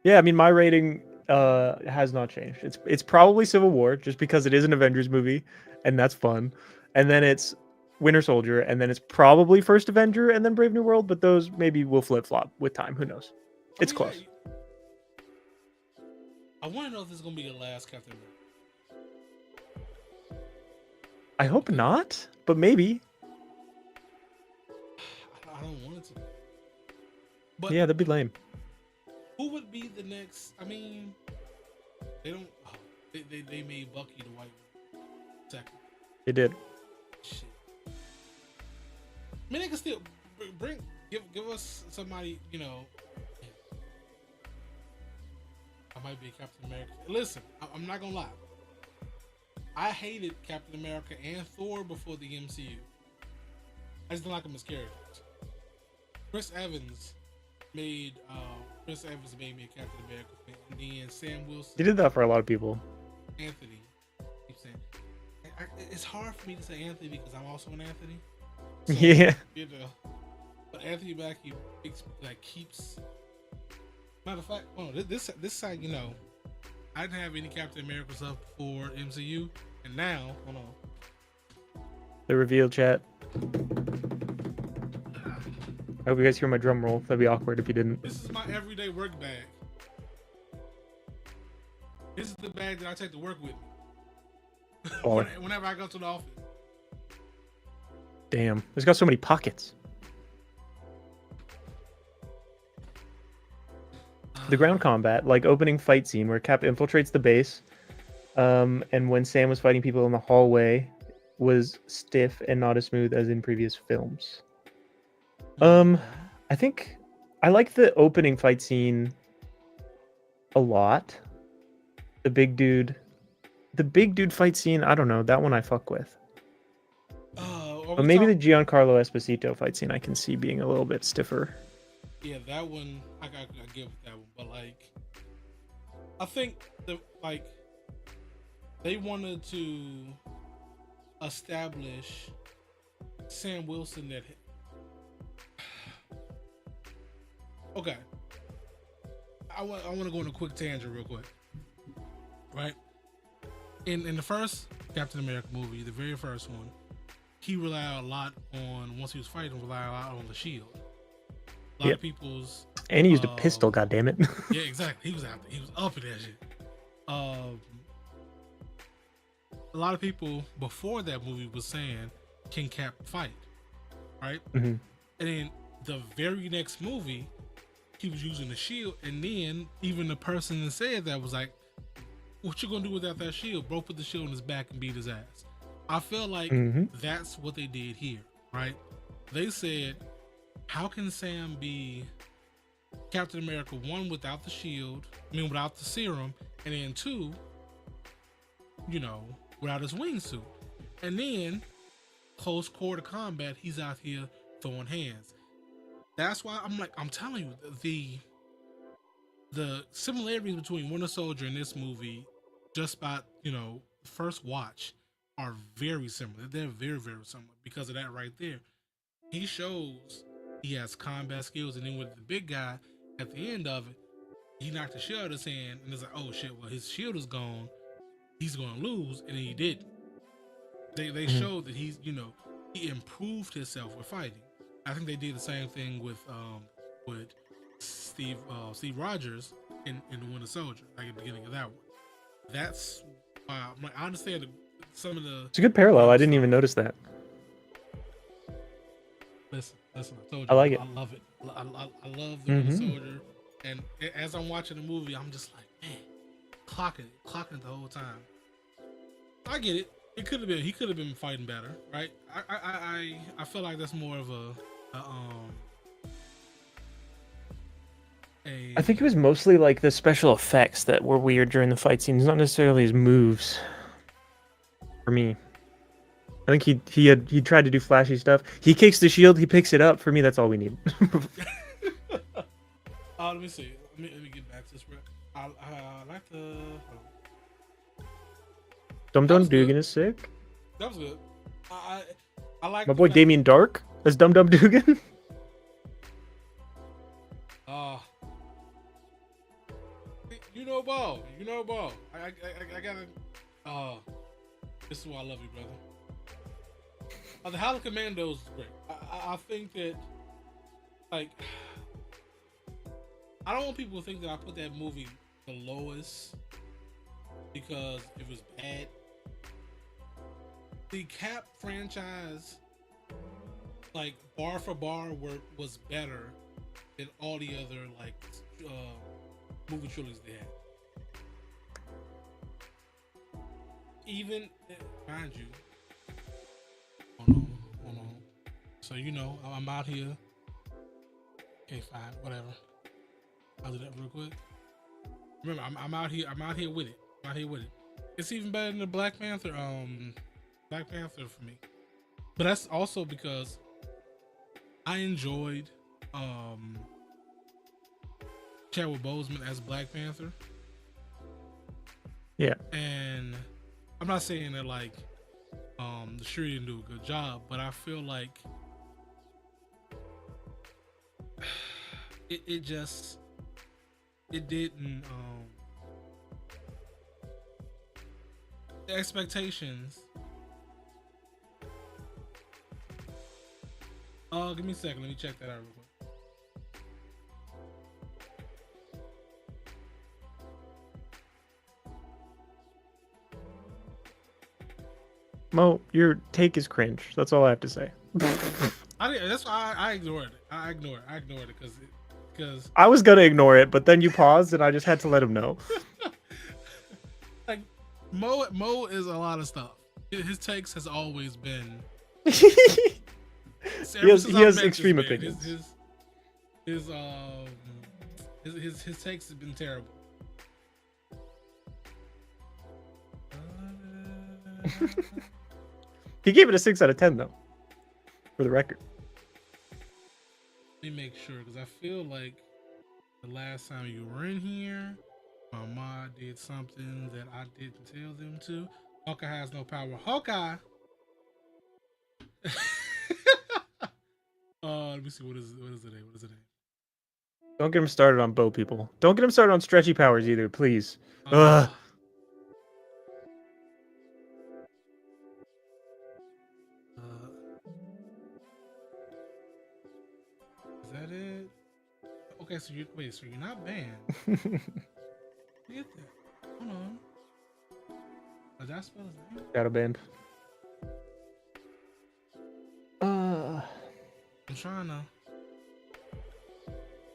[SPEAKER 2] Yeah, I mean, my rating has not changed. It's probably Civil War just because it is an Avengers movie, and that's fun. And then it's Winter Soldier, and then it's probably First Avenger, and then Brave New World. But those maybe will flip flop with time. Who knows? It's close.
[SPEAKER 1] I want to know if this is gonna be your last Captain America.
[SPEAKER 2] I hope not, but maybe.
[SPEAKER 1] I don't want it to be. But
[SPEAKER 2] yeah, that'd be lame.
[SPEAKER 1] Who would be the next? I mean, they don't. Oh, they made Bucky the white one. Second.
[SPEAKER 2] They did.
[SPEAKER 1] Shit. I mean, they can still give us somebody, you know, I might be a Captain America. Listen, I'm not gonna lie. I hated Captain America and Thor before the MCU. I just didn't like them as characters. Chris Evans made me a Captain America fan, and then Sam Wilson.
[SPEAKER 2] He did that for a lot of people.
[SPEAKER 1] Anthony, keep saying. It's hard for me to say Anthony because I'm also an Anthony. So,
[SPEAKER 2] Yeah.
[SPEAKER 1] you know, but Anthony Mackie keeps. Matter of fact, this side, you know, I didn't have any Captain America stuff before MCU, and now, hold on.
[SPEAKER 2] The reveal chat. I hope you guys hear my drum roll. That'd be awkward if you didn't.
[SPEAKER 1] This is my everyday work bag. This is the bag that I take to work with me.
[SPEAKER 2] Oh.
[SPEAKER 1] Whenever I go to the office.
[SPEAKER 2] Damn, it's got so many pockets. The ground combat, like opening fight scene where Cap infiltrates the base, and when Sam was fighting people in the hallway, was stiff and not as smooth as in previous films. I think I like the opening fight scene a lot. The big dude fight scene, I don't know, that one I fuck with. But maybe the Giancarlo Esposito fight scene I can see being a little bit stiffer.
[SPEAKER 1] Yeah, that one I give that one, but like, I think they wanted to establish Sam Wilson that. Okay, I want to go on a quick tangent real quick, right? In the first Captain America movie, the very first one, he relied a lot on, once he was fighting, relied a lot on the shield. A lot of people's,
[SPEAKER 2] and he used a pistol. God damn it!
[SPEAKER 1] Yeah, exactly. He was up in that shit. A lot of people before that movie was saying, "Can Cap fight?" Right?
[SPEAKER 2] Mm-hmm.
[SPEAKER 1] And then the very next movie, he was using the shield, and then even the person that said that was like, "What you gonna do without that shield?" Bro put the shield on his back and beat his ass. I feel like that's what they did here, right? They said, how can Sam be Captain America, one, without the shield, without the serum, and then two, you know, without his wingsuit. And then close quarter combat, he's out here throwing hands. That's why I'm telling you, the similarities between Winter Soldier and this movie, just by, you know, first watch, are very similar. They're very, very similar because of that right there. He shows he has combat skills, and then with the big guy at the end of it, he knocked the shield out of his hand, and it's like, oh shit, well, his shield is gone, he's gonna lose, and then he didn't. They showed that he's, you know, he improved himself with fighting. I think they did the same thing with Steve Rogers in the Winter Soldier, like at the beginning of that one. That's why I'm like, I understand some of the.
[SPEAKER 2] It's a good parallel. I didn't even notice that.
[SPEAKER 1] Listen, I told you,
[SPEAKER 2] I like it.
[SPEAKER 1] I love it. I love the Winter Soldier, and as I'm watching the movie, I'm just like, man, clocking it the whole time. I get it. He could have been fighting better, right? I feel like that's more of
[SPEAKER 2] I think it was mostly like the special effects that were weird during the fight scenes, not necessarily his moves. For me, I think he tried to do flashy stuff. He kicks the shield, he picks it up. For me, that's all we need.
[SPEAKER 1] Let me see. Let me get back to this. I like the.
[SPEAKER 2] Dum Dum Dugan is sick.
[SPEAKER 1] That was good. I like
[SPEAKER 2] my boy Damien Dark as Dum Dum Dugan.
[SPEAKER 1] You know ball. I gotta. This is why I love you, brother. The Howling Commandos is great. I think that, like, I don't want people to think that I put that movie the lowest because it was bad. The Cap franchise, like, bar for bar, was better than all the other, like, movie trilogies they had. Even, mind you, hold on. So, you know, I'm out here Okay, fine, whatever. I'll do that real quick. Remember, I'm out here. I'm out here with it. I'm out here with it. It's even better than the Black Panther. Black Panther for me. But that's also because I enjoyed Chadwick Boseman as Black Panther.
[SPEAKER 2] Yeah.
[SPEAKER 1] And I'm not saying that like the Shuri didn't do a good job, but I feel like it didn't the expectations. Give me a second, let me check that out real quick.
[SPEAKER 2] Mo, your take is cringe. That's all I have to say.
[SPEAKER 1] That's why I ignored it. I ignored it because
[SPEAKER 2] I was gonna ignore it, but then you paused, and I just had to let him know.
[SPEAKER 1] like Mo is a lot of stuff. His takes has always been.
[SPEAKER 2] he has extreme
[SPEAKER 1] man,
[SPEAKER 2] opinions.
[SPEAKER 1] His takes have been terrible.
[SPEAKER 2] He gave it a 6 out of 10, though, for the record.
[SPEAKER 1] Let me make sure, because I feel like the last time you were in here, my mod did something that I didn't tell them to. Hawkeye has no power. Hawkeye. Let me see. What is the name? What is the name?
[SPEAKER 2] Don't get him started on bow people. Don't get him started on stretchy powers either, please. Ugh.
[SPEAKER 1] Is that it? Okay, so you're not banned. Get that. Hold on. Did I spell his name?
[SPEAKER 2] Shadow banned.
[SPEAKER 1] I'm trying to.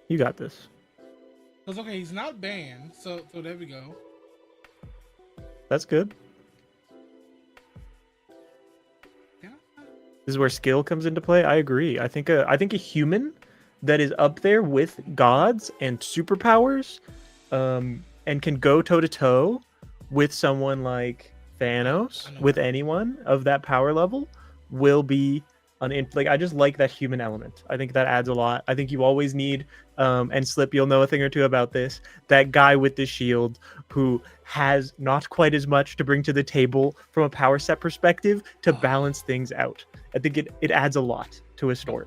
[SPEAKER 2] You got this.
[SPEAKER 1] Cause okay, he's not banned, so there we go.
[SPEAKER 2] That's good.
[SPEAKER 1] Yeah.
[SPEAKER 2] This is where skill comes into play. I agree. I think a human that is up there with gods and superpowers, and can go toe to toe with someone like Thanos, with anyone of that power level, will be like, I just like that human element. I think that adds a lot. I think you always need, and Slip, you'll know a thing or two about this, that guy with the shield who has not quite as much to bring to the table from a power set perspective to balance things out. I think it adds a lot to a story.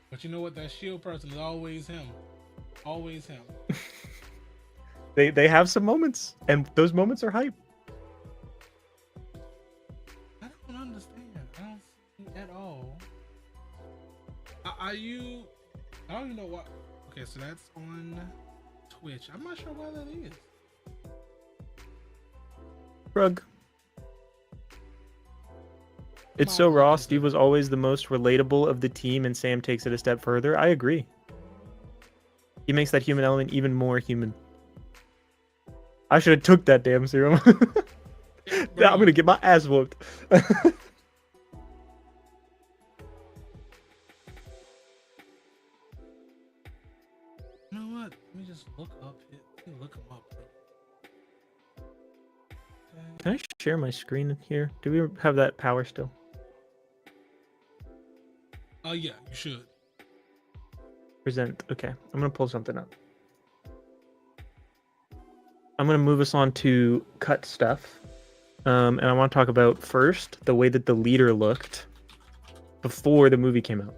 [SPEAKER 1] But you know what? That shield person is always him. Always him.
[SPEAKER 2] They have some moments, and those moments are hype.
[SPEAKER 1] I don't understand. I don't see at all. I don't even know what. Okay, so that's on Twitch. I'm not sure why that is.
[SPEAKER 2] Rug. It's so raw. Steve was always the most relatable of the team, and Sam takes it a step further. I agree. He makes that human element even more human. I should have took that damn serum. I'm gonna get my ass whooped.
[SPEAKER 1] You know what? Let me just look up it. Let me look him up, bro.
[SPEAKER 2] Can I share my screen here? Do we have that power still?
[SPEAKER 1] Oh yeah, you should.
[SPEAKER 2] Present. Okay, I'm gonna pull something up. I'm gonna move us on to cut stuff, and I want to talk about first the way that the leader looked before the movie came out.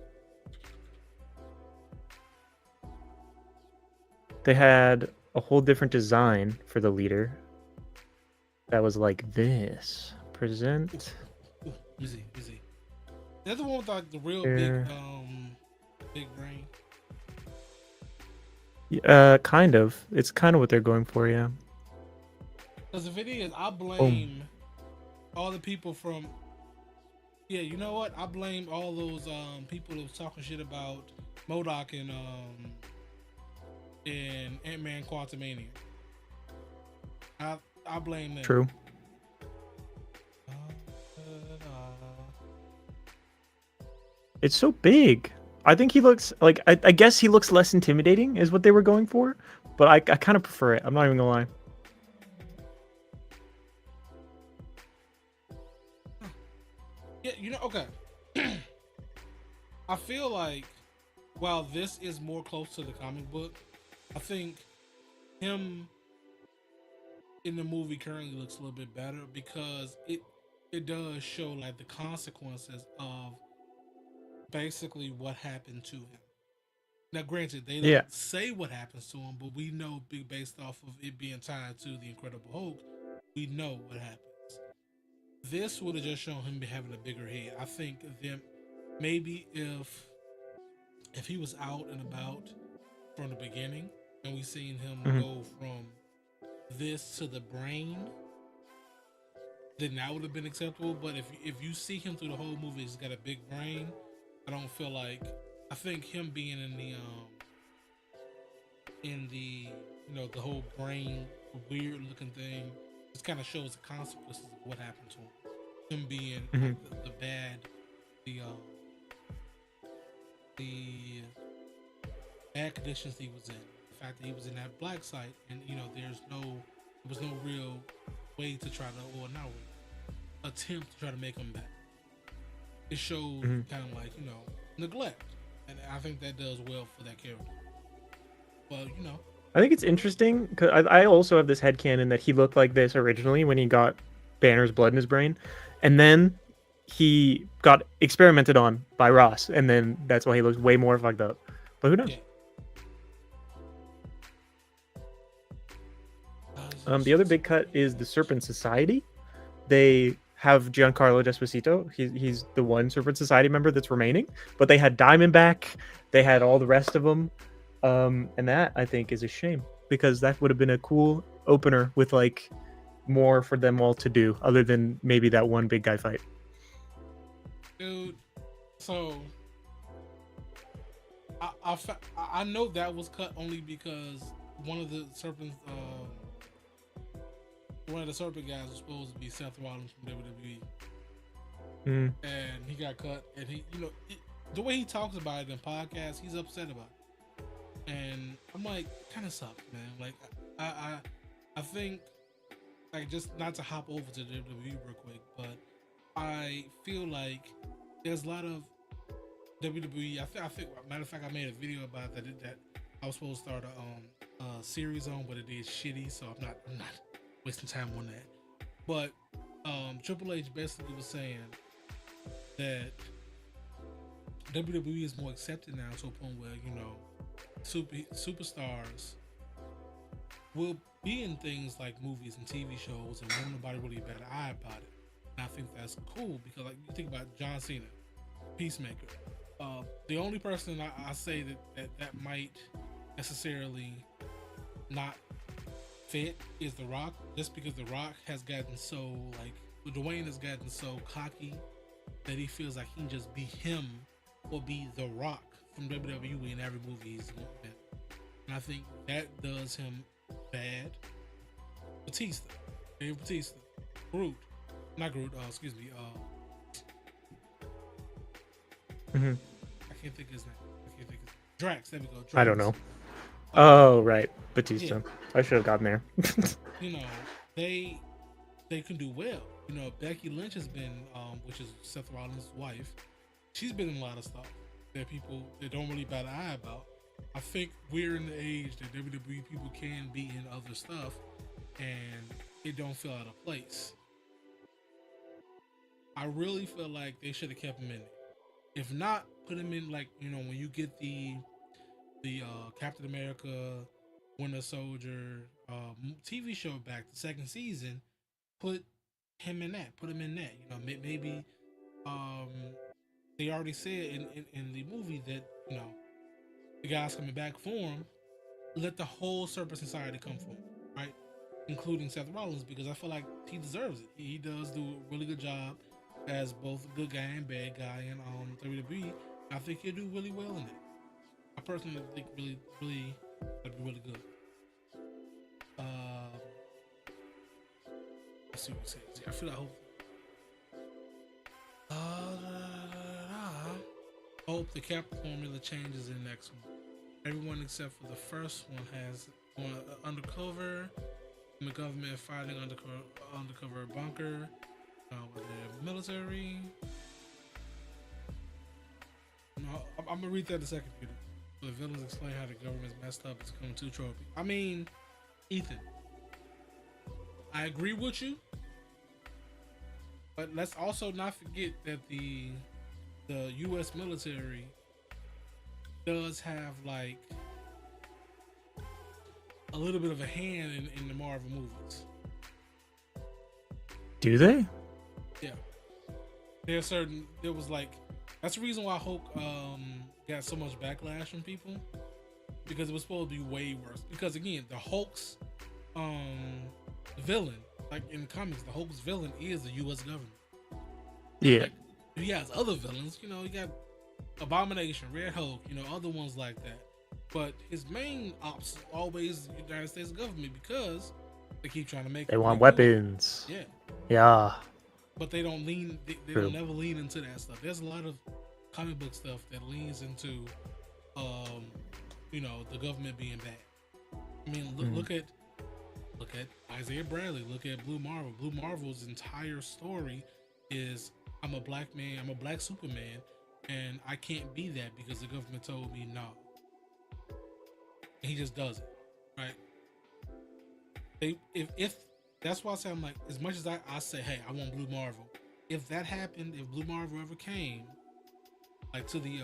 [SPEAKER 2] They had a whole different design for the leader. That was like this. Present.
[SPEAKER 1] Ooh, easy. That's the one with like the real
[SPEAKER 2] There.
[SPEAKER 1] big brain.
[SPEAKER 2] Kind of. It's kind of what they're going for, yeah.
[SPEAKER 1] Because if it is, I blame all the people from. Yeah, you know what? I blame all those people that was talking shit about MODOK and Ant-Man Quantumania. I blame them.
[SPEAKER 2] True. It's so big. I think he looks like I guess he looks less intimidating is what they were going for, but I kind of prefer it. I'm not even gonna lie.
[SPEAKER 1] Yeah, okay. I feel like while this is more close to the comic book, I think him in the movie currently looks a little bit better because it does show like the consequences of basically what happened to him. Now, granted, they
[SPEAKER 2] Yeah.
[SPEAKER 1] don't say what happens to him, but we know, based off of it being tied to the Incredible Hulk, we know what happens. This would have just shown him having a bigger head. I think them maybe if he was out and about from the beginning and we seen him
[SPEAKER 2] Hmm.
[SPEAKER 1] go from this to the brain, then that would have been acceptable. But if you see him through the whole movie, he's got a big brain. I don't feel like I think him being in the the whole brain weird looking thing just kind of shows the consequences of what happened to him. Him being
[SPEAKER 2] Hmm.
[SPEAKER 1] the bad the bad conditions he was in. The fact that he was in that black site and there was no real way to try to or not way, attempt to try to make him back. It showed kind of like neglect, and I think that does well for that character. But
[SPEAKER 2] I think it's interesting because I also have this headcanon that he looked like this originally when he got Banner's blood in his brain, and then he got experimented on by Ross, and then that's why he looks way more fucked up. But who knows?
[SPEAKER 1] yeah.
[SPEAKER 2] The other big cut is the Serpent Society. They have Giancarlo Esposito. He's the one Serpent Society member that's remaining, but they had Diamondback. They had all the rest of them. And that I think is a shame because that would have been a cool opener with like more for them all to do other than maybe that one big guy fight.
[SPEAKER 1] Dude, so I know that was cut only because one of the serpent guys was supposed to be Seth Rollins from WWE, and he got cut. And he, the way he talks about it in podcasts, he's upset about it. And I'm like, kind of sucks, man. Like, I think, like, just not to hop over to WWE real quick, but I feel like there's a lot of WWE. I think, matter of fact, I made a video about that I was supposed to start a series on, but it did shitty, so I'm not wasting time on that. But Triple H basically was saying that WWE is more accepted now to a point where superstars will be in things like movies and TV shows, and won't nobody really bat an eye about it. And I think that's cool because, like, you think about John Cena, Peacemaker. The only person I say that might necessarily not fit is The Rock, just because The Rock has gotten so, like, Dwayne has gotten so cocky that he feels like he can just be him or be The Rock from WWE in every movie he's in. And I think that does him bad. Batista, Dave Batista, Groot, not Groot, excuse me, I can't think of his name. Drax, there we go. Drax.
[SPEAKER 2] I don't know. Oh, right. Batista. Yeah. I should have gotten there.
[SPEAKER 1] They can do well. Becky Lynch has been, which is Seth Rollins' wife, she's been in a lot of stuff that people that don't really bat an eye about. I think we're in the age that WWE people can be in other stuff and it don't feel out of place. I really feel like they should have kept him in it. If not, put him in, like, when you get the Captain America, Winter Soldier TV show back, the second season, put him in that. Put him in that. Maybe they already said in the movie that the guy's coming back for him. Let the whole Serpent Society come for him, right? Including Seth Rollins, because I feel like he deserves it. He does do a really good job as both a good guy and bad guy in WWE. I think he'll do really well in it. I personally think really that'd be really good. Let's see what it says. I feel like hope the cap formula changes in the next one. Everyone except for the first one has undercover, in the government fighting undercover bunker with the military. No, I'm gonna read that in a second, Peter. The villains explain how the government's messed up. It's becoming too tropey. I mean, Ethan, I agree with you, but let's also not forget that the U.S. military does have like a little bit of a hand in the Marvel movies.
[SPEAKER 2] Do they?
[SPEAKER 1] Yeah, there's certain. There was like that's the reason why Hulk got so much backlash from people, because it was supposed to be way worse. Because again, the Hulk's villain, like in comics, the Hulk's villain is the U.S. government.
[SPEAKER 2] Yeah.
[SPEAKER 1] Like, he has other villains, you know, he got Abomination, Red Hulk, you know, other ones like that. But his main ops is always the United States government, because they keep trying to make.
[SPEAKER 2] They want weapons.
[SPEAKER 1] Yeah.
[SPEAKER 2] Yeah.
[SPEAKER 1] But they don't lean. They don't never lean into that stuff. There's a lot of comic book stuff that leans into, you know, the government being bad. I mean, look at Isaiah Bradley. Look at Blue Marvel. Blue Marvel's entire story is I'm a black man. I'm a black Superman, and I can't be that because the government told me no. And he just does it, right? If that's why I say I'm like, as much as I say, hey, I want Blue Marvel. If that happened, if Blue Marvel ever came, like to the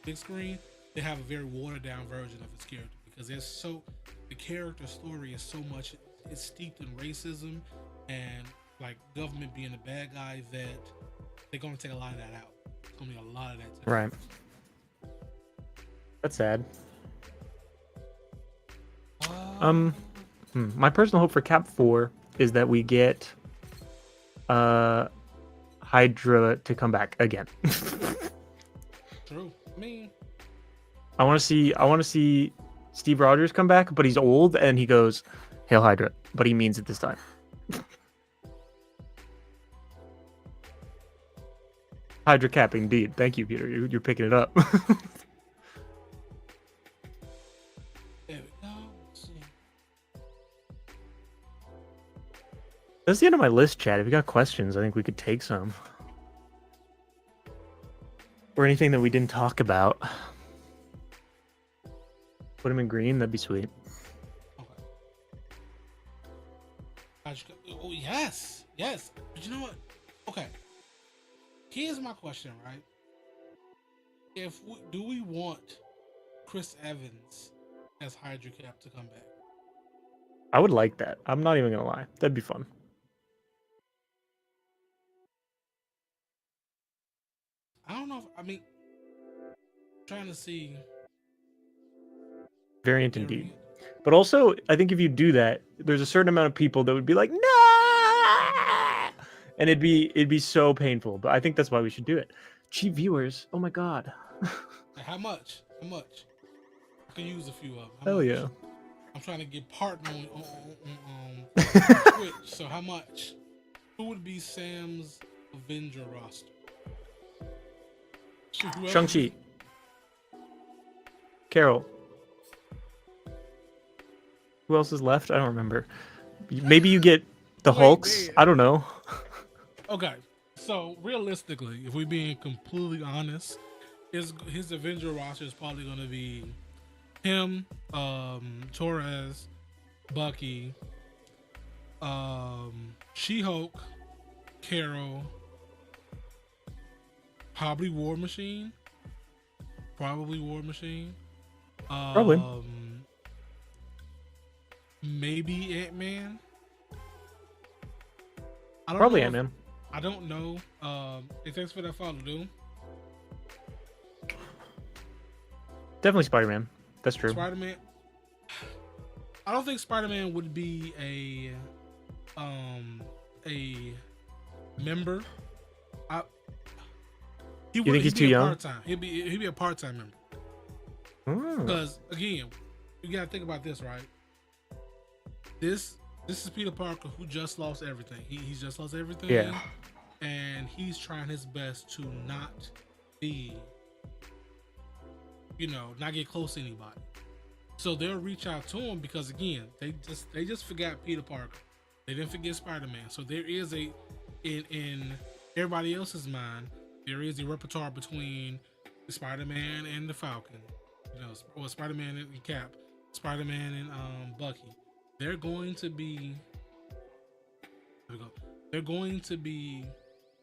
[SPEAKER 1] big screen, they have a very watered down version of his character, because the character story is so much, it's steeped in racism and like government being a bad guy, that they're gonna take a lot of that out. It's gonna be a lot of that too.
[SPEAKER 2] Right. That's sad. My personal hope for Cap 4 is that we get Hydra to come back again.
[SPEAKER 1] True. I mean,
[SPEAKER 2] I want to see Steve Rogers come back, but he's old and he goes, "Hail Hydra," but he means it this time. Hydra Cap, indeed. Thank you, Peter. You're picking it up.
[SPEAKER 1] there we go. Let's see.
[SPEAKER 2] That's the end of my list, Chad. If you got questions, I think we could take some. Or anything that we didn't talk about. Put him in green, that'd be sweet.
[SPEAKER 1] Okay. Oh, yes. Yes. But you know what? Okay. Here's my question, right? Do we want Chris Evans as Hydra Cap to come back?
[SPEAKER 2] I would like that. I'm not even gonna lie. That'd be fun.
[SPEAKER 1] I don't know. I'm trying to see.
[SPEAKER 2] Variant indeed. But also, I think if you do that, there's a certain amount of people that would be like, "No!" And it'd be so painful. But I think that's why we should do it. Cheap viewers. Oh my god.
[SPEAKER 1] How much? How much? I can use a few of them.
[SPEAKER 2] Hell
[SPEAKER 1] much?
[SPEAKER 2] yeah.
[SPEAKER 1] I'm trying to get partner on Twitch. So how much? Who would be Sam's Avenger roster?
[SPEAKER 2] Shang-Chi. Carol. Who else is left? I don't remember. Maybe you get the Hulks. I don't know.
[SPEAKER 1] Okay, so realistically, if we're being completely honest, his Avenger roster is probably going to be him, Torres, Bucky, She-Hulk, Carol, probably War Machine. Probably. Maybe Ant-Man.
[SPEAKER 2] Probably Ant-Man.
[SPEAKER 1] I don't know. Hey, thanks for that follow, dude.
[SPEAKER 2] Definitely Spider-Man. That's true.
[SPEAKER 1] Spider-Man. I don't think Spider-Man would be a member.
[SPEAKER 2] You think he's too young?
[SPEAKER 1] Part-time. He'd be a part-time member. Because again, you gotta think about this, right? This is Peter Parker, who just lost everything. He's just lost everything.
[SPEAKER 2] Yeah.
[SPEAKER 1] And he's trying his best to not be not get close to anybody. So they'll reach out to him because again, they just forgot Peter Parker. They didn't forget Spider-Man. So there is in everybody else's mind, there is a repertoire between Spider-Man and the Falcon, or Spider-Man and Cap, Spider-Man and Bucky. They're going to be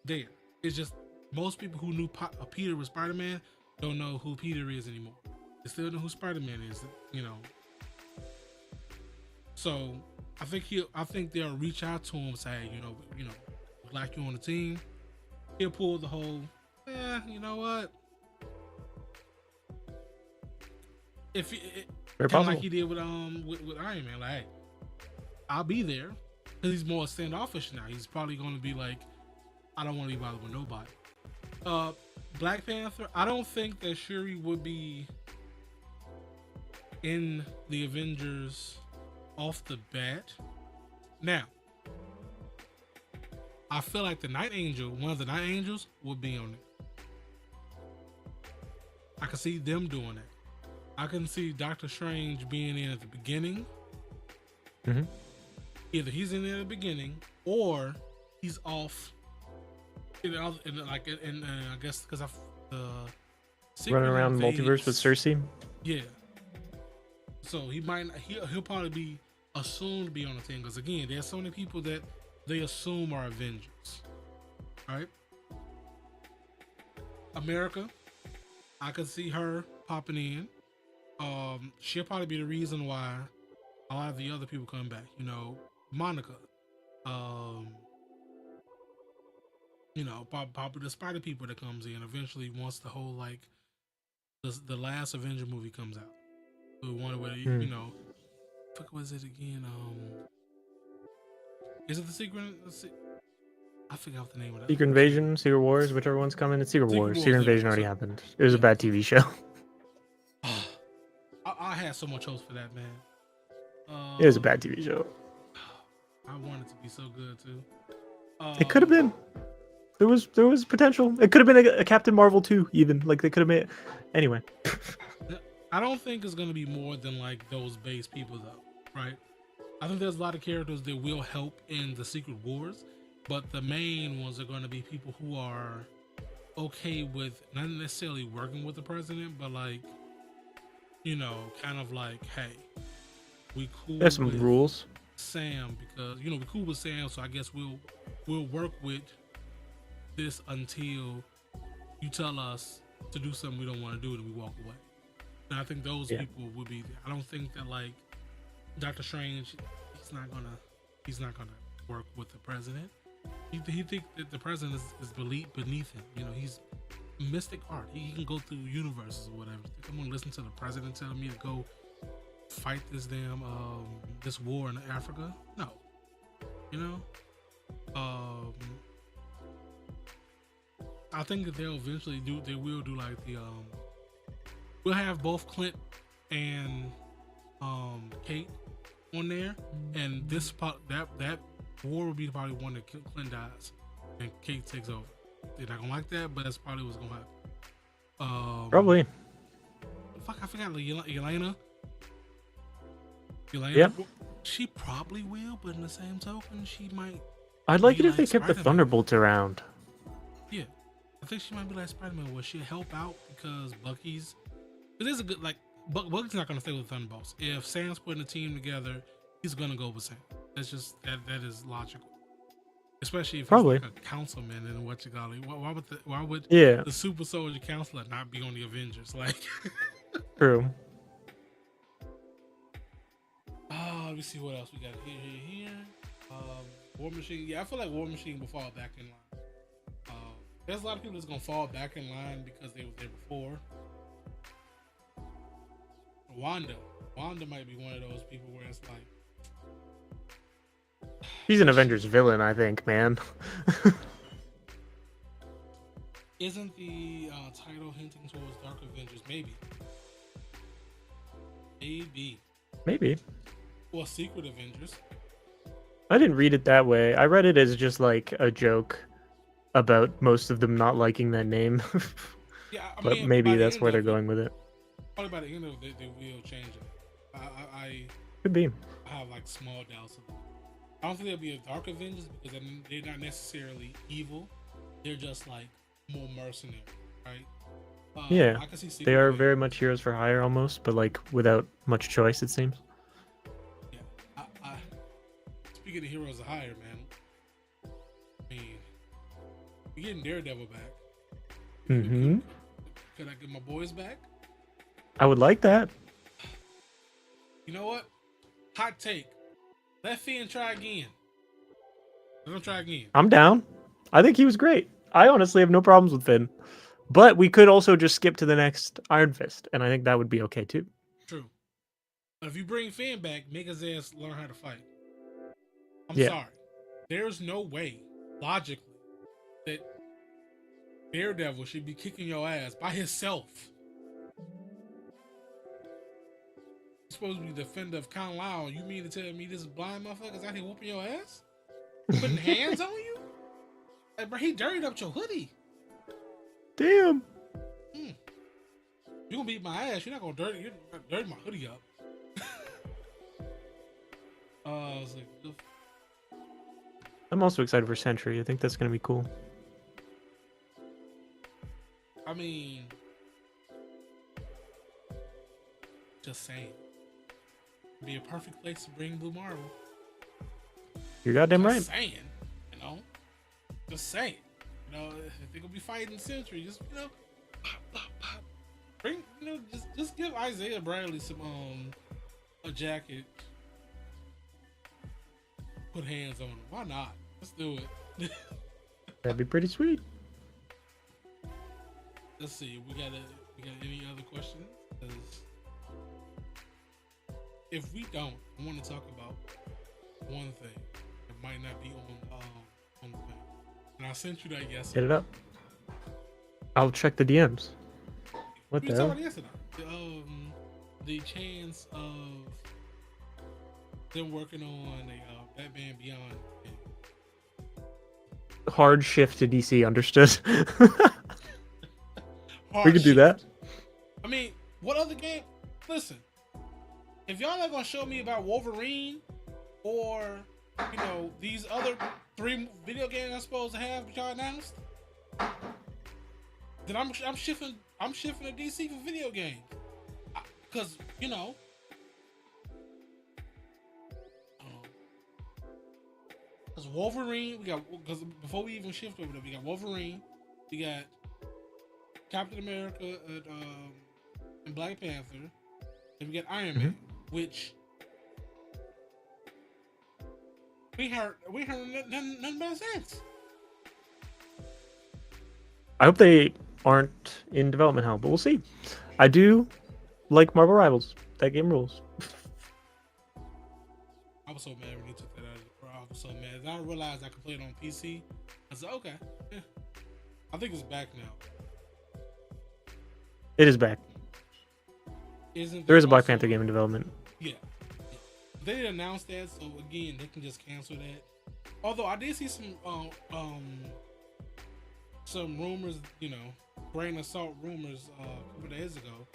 [SPEAKER 1] there. It's just most people who knew Peter was Spider-Man don't know who Peter is anymore. They still know who Spider-Man is, So I think they'll reach out to him and say, we like you on the team. He'll pull the whole, you know what? If kind of like he did with Iron Man, like, hey, I'll be there, because he's more standoffish now. He's probably going to be like, I don't want to be bothered with nobody. Black Panther, I don't think that Shuri would be in the Avengers off the bat. Now, I feel like one of the Night Angels would be on it. I can see them doing it. I can see Doctor Strange being in at the beginning.
[SPEAKER 2] Mm-hmm.
[SPEAKER 1] Either he's in there at the beginning or he's off. I guess because
[SPEAKER 2] running around multiverse with Cersei.
[SPEAKER 1] Yeah. So he'll probably be assumed to be on the team because again, there's so many people that they assume are Avengers. Right? America, I could see her popping in. She'll probably be the reason why a lot of the other people come back. Monica. Probably the Spider people that comes in eventually once the whole the last Avenger movie comes out. The one where fuck was it again? Is it the Secret? I forgot what the name of that.
[SPEAKER 2] Secret Invasion, Secret Wars, whichever one's coming. It's Secret Wars. Secret Invasion already happened. It was a bad TV show.
[SPEAKER 1] I had so much hopes for that, man.
[SPEAKER 2] It was a bad TV show.
[SPEAKER 1] I wanted it to be so good too.
[SPEAKER 2] It could have been. There was potential. It could have been a Captain Marvel too. Even they could have made. Anyway.
[SPEAKER 1] I don't think it's gonna be more than those base people though, right? I think there's a lot of characters that will help in the Secret Wars, but the main ones are gonna be people who are okay with not necessarily working with the president, but hey, we cool.
[SPEAKER 2] There's some rules.
[SPEAKER 1] Sam, because we cool with Sam, so I guess we'll work with this until you tell us to do something we don't want to do and we walk away. And I think those people will be there. I don't think that Doctor Strange, he's not gonna work with the president. He think that the president is beneath him. He's mystic art. He can go through universes or whatever. I'm gonna listen to the president telling me to go fight this damn this war in Africa. No, I think that they'll eventually do. They will do we'll have both Clint and Kate on there, and this that war will be probably one that Clint dies and Kate takes over. They're not gonna like that, but that's probably what's gonna happen.
[SPEAKER 2] Probably.
[SPEAKER 1] Fuck, I forgot Elena.
[SPEAKER 2] Yep.
[SPEAKER 1] She probably will, but in the same token, she might.
[SPEAKER 2] I'd like it if they kept the Thunderbolts around.
[SPEAKER 1] Yeah, I think she might be like Spider-Man, where she'll help out because Bucky's. It is a good Bucky's not gonna stay with the Thunderbolts. If Sam's putting a team together, he's gonna go with Sam. That's just that is logical. Especially if he's like a councilman and what you call it. Why would the super soldier counselor not be on the Avengers?
[SPEAKER 2] True.
[SPEAKER 1] Let me see what else we got here. War Machine. Yeah, I feel like War Machine will fall back in line. There's a lot of people that's gonna fall back in line because they were there before. Wanda might be one of those people where it's
[SPEAKER 2] she's an Avengers villain, I think, man.
[SPEAKER 1] Isn't the title hinting towards Dark Avengers? Maybe. Or Secret Avengers.
[SPEAKER 2] I didn't read it that way. I read it as just a joke about most of them not liking that name.
[SPEAKER 1] Yeah,
[SPEAKER 2] but maybe that's where they're going with it.
[SPEAKER 1] Probably by the end of it, they will change it. I
[SPEAKER 2] Could be.
[SPEAKER 1] have like small doubts of it. I don't think there'll be a Dark Avengers because they're not necessarily evil. They're just like more mercenary, right?
[SPEAKER 2] Yeah,
[SPEAKER 1] I can see
[SPEAKER 2] they are
[SPEAKER 1] Secret
[SPEAKER 2] very much heroes for hire almost, but like without much choice, it seems.
[SPEAKER 1] Yeah. Speaking of heroes of hire, man. I mean, we're getting Daredevil back.
[SPEAKER 2] Mm-hmm.
[SPEAKER 1] Could I get my boys back?
[SPEAKER 2] I would like that.
[SPEAKER 1] You know what? Hot take. Let Finn try again. Let him try again.
[SPEAKER 2] I'm down. I think he was great. I honestly have no problems with Finn. But we could also just skip to the next Iron Fist, and I think that would be okay too.
[SPEAKER 1] True. But if you bring Finn back, make his ass learn how to fight. I'm
[SPEAKER 2] Yeah.
[SPEAKER 1] sorry. There's no way, logically, that Daredevil should be kicking your ass by himself. He's supposed to be the defender of Kang Lao. You mean to tell me this blind motherfucker's out here whooping your ass? Putting hands on you? Like, bro, he dirtied up your hoodie.
[SPEAKER 2] Damn.
[SPEAKER 1] You gonna beat my ass? You're not gonna dirty my hoodie up. I was like,
[SPEAKER 2] I'm also excited for Sentry. I think that's gonna be cool.
[SPEAKER 1] I mean, just saying, it'd be a perfect place to bring Blue Marvel.
[SPEAKER 2] You're goddamn right.
[SPEAKER 1] Just saying, you know, just saying, you know, if they're gonna be fighting Sentry, just bring, just give Isaiah Bradley some a jacket. Put hands on him. Why not? Let's do it.
[SPEAKER 2] That'd be pretty sweet.
[SPEAKER 1] Let's see. We got any other questions? 'Cause if we don't, I want to talk about one thing. It might not be on the thing. And I sent you that yesterday.
[SPEAKER 2] Hit it up. I'll check the DMs. What
[SPEAKER 1] We
[SPEAKER 2] the
[SPEAKER 1] were
[SPEAKER 2] hell?
[SPEAKER 1] talking yesterday. The chance of them working on a Batman Beyond game.
[SPEAKER 2] Hard shift to DC, understood.
[SPEAKER 1] Hard
[SPEAKER 2] We could do
[SPEAKER 1] shit.
[SPEAKER 2] that.
[SPEAKER 1] I mean, what other game? Listen, if y'all not gonna show me about Wolverine or these other 3 video games I'm supposed to have that y'all announced, then I'm shifting to DC for video games, because because Wolverine, because before we even shift over there, we got Wolverine, we got Captain America, and Black Panther, and we got Iron Man, which we heard nothing but sense.
[SPEAKER 2] I hope they aren't in development hell, but we'll see. I do like Marvel Rivals. That game rules.
[SPEAKER 1] I was so mad when you took that out of the pro. I was so mad. And I realized I could play it on PC. I said, okay, yeah. I think it's back now.
[SPEAKER 2] It is back.
[SPEAKER 1] Isn't
[SPEAKER 2] There is a Black
[SPEAKER 1] also-
[SPEAKER 2] Panther game in development.
[SPEAKER 1] Yeah. They didn't announce that, so again, they can just cancel that. Although I did see some rumors, grain of salt rumors a couple days ago,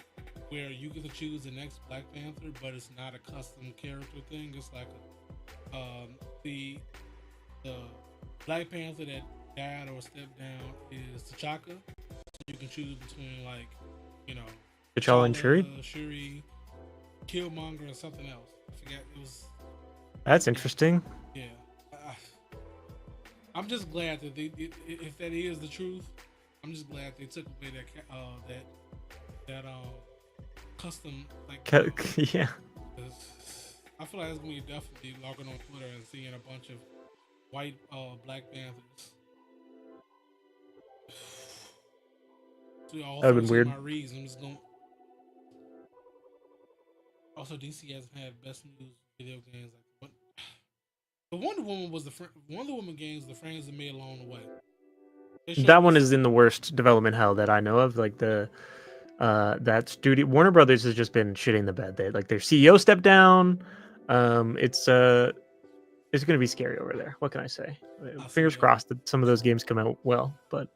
[SPEAKER 1] where you get to choose the next Black Panther, but it's not a custom character thing. It's like the Black Panther that died or stepped down is T'Chaka. So you can choose between
[SPEAKER 2] T'Challa and Shuri?
[SPEAKER 1] Shuri, Killmonger, and something else. I forget. It was.
[SPEAKER 2] That's interesting.
[SPEAKER 1] Yeah. I'm just glad that if that is the truth, I'm just glad they took away that custom
[SPEAKER 2] Yeah.
[SPEAKER 1] I feel like it's gonna be definitely logging on Twitter and seeing a bunch of white Black Panthers. So
[SPEAKER 2] That'd been weird.
[SPEAKER 1] My reads, I'm just going. Also, DC hasn't had best news video games like what. The Wonder Woman was Wonder Woman games. The frames that made along the way.
[SPEAKER 2] That one is in the worst development hell that I know of. Like that studio, Warner Brothers has just been shitting the bed. Their CEO stepped down. It's gonna be scary over there. What can I say? Fingers crossed that some of those games come out well. But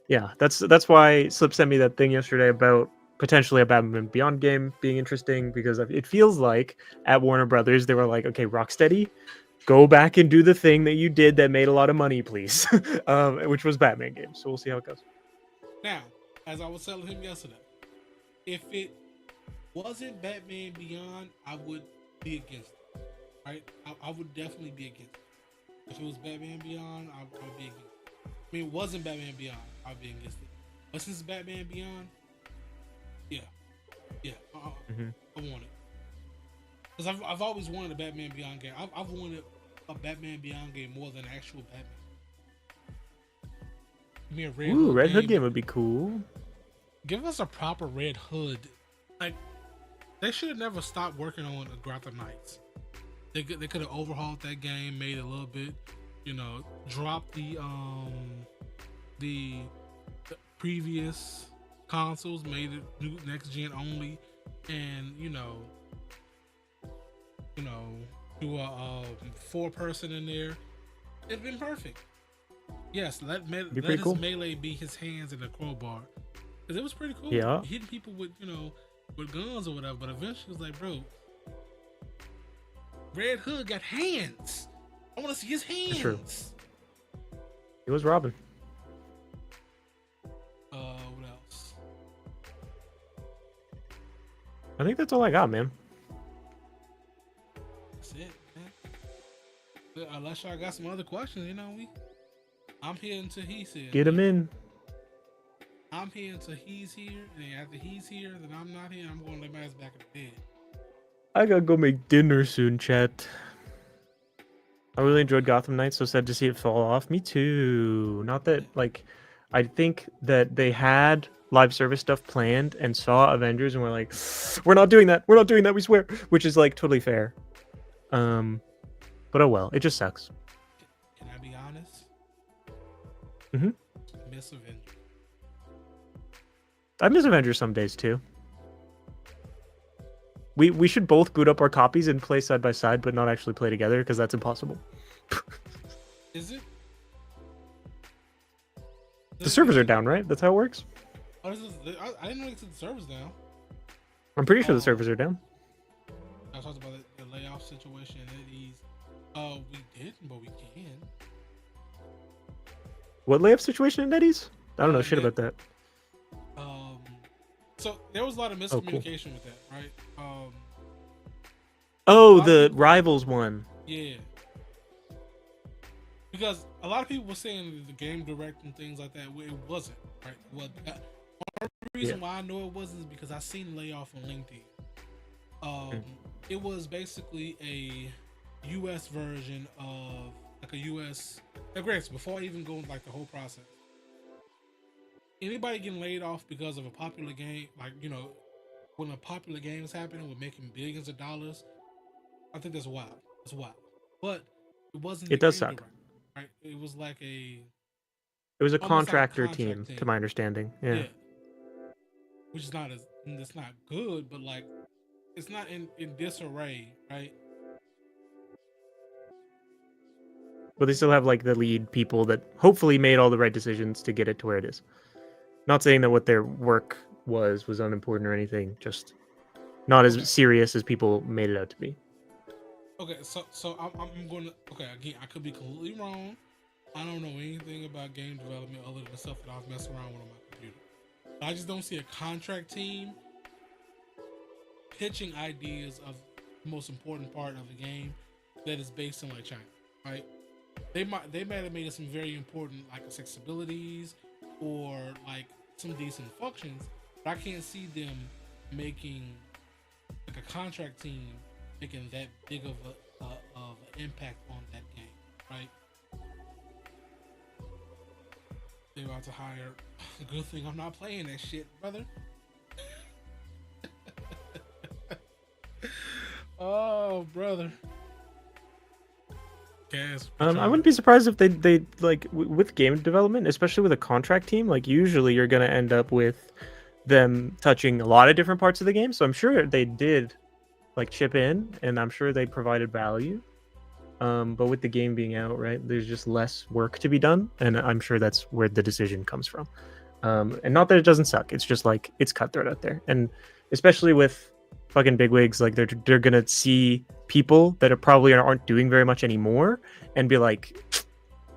[SPEAKER 2] yeah, that's why Slip sent me that thing yesterday about potentially a Batman Beyond game being interesting, because it feels like at Warner Brothers they were like, okay, Rocksteady, go back and do the thing that you did that made a lot of money, please, which was Batman games. So we'll see how it goes.
[SPEAKER 1] Now, as I was telling him yesterday, if it wasn't Batman Beyond, I would be against it. Right? I would definitely be against it. If it was Batman Beyond, I would be against it. I mean, it wasn't Batman Beyond, I'd be against it. But since Batman Beyond, yeah, I want it. Because I've always wanted a Batman Beyond game. I've wanted a Batman Beyond game more than actual Batman. Give me a
[SPEAKER 2] Red Hood game would be cool.
[SPEAKER 1] Give us a proper Red Hood. Like, they should have never stopped working on Gotham Knights. They could have overhauled that game, made it a little bit, dropped the previous consoles, made it new next gen only, and do a 4-person in there. It'd been perfect. Yes, let his cool. Melee be his hands and the crowbar, because it was pretty cool.
[SPEAKER 2] Yeah,
[SPEAKER 1] hitting people with with guns or whatever. But eventually, it was like, bro, Red Hood got hands. I want to see his hands.
[SPEAKER 2] That's true. He was Robin.
[SPEAKER 1] What else?
[SPEAKER 2] I think that's all I got, man.
[SPEAKER 1] That's it, man. Unless y'all got some other questions, I'm here until he's here.
[SPEAKER 2] Get him in.
[SPEAKER 1] I'm here until he's here, and then after he's here, then I'm not here. I'm going to lay my ass back in the bed.
[SPEAKER 2] I gotta go make dinner soon, chat. I really enjoyed Gotham Knights, so sad to see it fall off. Me too. Not that, I think that they had live service stuff planned and saw Avengers and were like, we're not doing that, we swear. Which is, totally fair. But oh well, it just sucks.
[SPEAKER 1] Can I be honest?
[SPEAKER 2] Mm-hmm.
[SPEAKER 1] I miss Avengers.
[SPEAKER 2] I miss Avengers some days too. We should both boot up our copies and play side by side, but not actually play together, because that's impossible.
[SPEAKER 1] Is it?
[SPEAKER 2] The servers are down, right? That's how it works?
[SPEAKER 1] Oh, I didn't know you took the servers down.
[SPEAKER 2] I'm pretty sure the servers are down.
[SPEAKER 1] I talked about the layoff situation at ease. We didn't, but we can.
[SPEAKER 2] What layoff situation in Eddie's? I don't know shit about that.
[SPEAKER 1] So there was a lot of miscommunication with that, right?
[SPEAKER 2] The Rivals one.
[SPEAKER 1] Yeah. Because a lot of people were saying the game direct and things like that. It wasn't, right? Well, one reason why I know it wasn't is because I seen layoff on LinkedIn. It was basically a US version of a US. Granted, before I even go the whole process, anybody getting laid off because of a popular game, when a popular game is happening, we're making billions of dollars. I think that's wild. It's wild, but it wasn't.
[SPEAKER 2] It does suck,
[SPEAKER 1] right? It was
[SPEAKER 2] It was a contractor team, to my understanding. Yeah.
[SPEAKER 1] Which is not it's not good, but it's not in disarray, right?
[SPEAKER 2] But they still have the lead people that hopefully made all the right decisions to get it to where it is. Not saying that what their work was unimportant or anything, just not as serious as people made it out to be.
[SPEAKER 1] Okay, so I'm going to... Okay, again, I could be completely wrong. I don't know anything about game development other than the stuff that I was messing around with on my computer. I just don't see a contract team pitching ideas of the most important part of the game that is based in China, right? They might have made some very important accessibilities or some decent functions, but I can't see them making a contract team making that big of an impact on that game, right? They're about to hire. Good thing I'm not playing that shit, brother. Oh, brother.
[SPEAKER 2] I wouldn't be surprised if they with game development, especially with a contract team, usually you're gonna end up with them touching a lot of different parts of the game. So I'm sure they did chip in, and I'm sure they provided value. But with the game being out, right, there's just less work to be done, and I'm sure that's where the decision comes from. And not that it doesn't suck. It's just like it's cutthroat out there, and especially with fucking bigwigs, like they're gonna see people that are probably aren't doing very much anymore, and be like,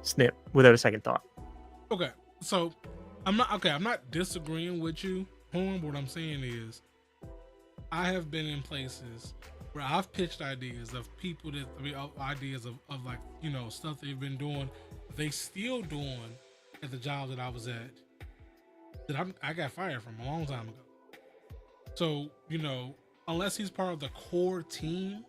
[SPEAKER 2] snip without a second thought.
[SPEAKER 1] Okay, so I'm not disagreeing with you, Horn. What I'm saying is, I have been in places where I've pitched ideas of people that ideas of like, you know, stuff they've been doing, they still doing at the job that I was at, that I got fired from a long time ago. So, you know, unless he's part of the core team,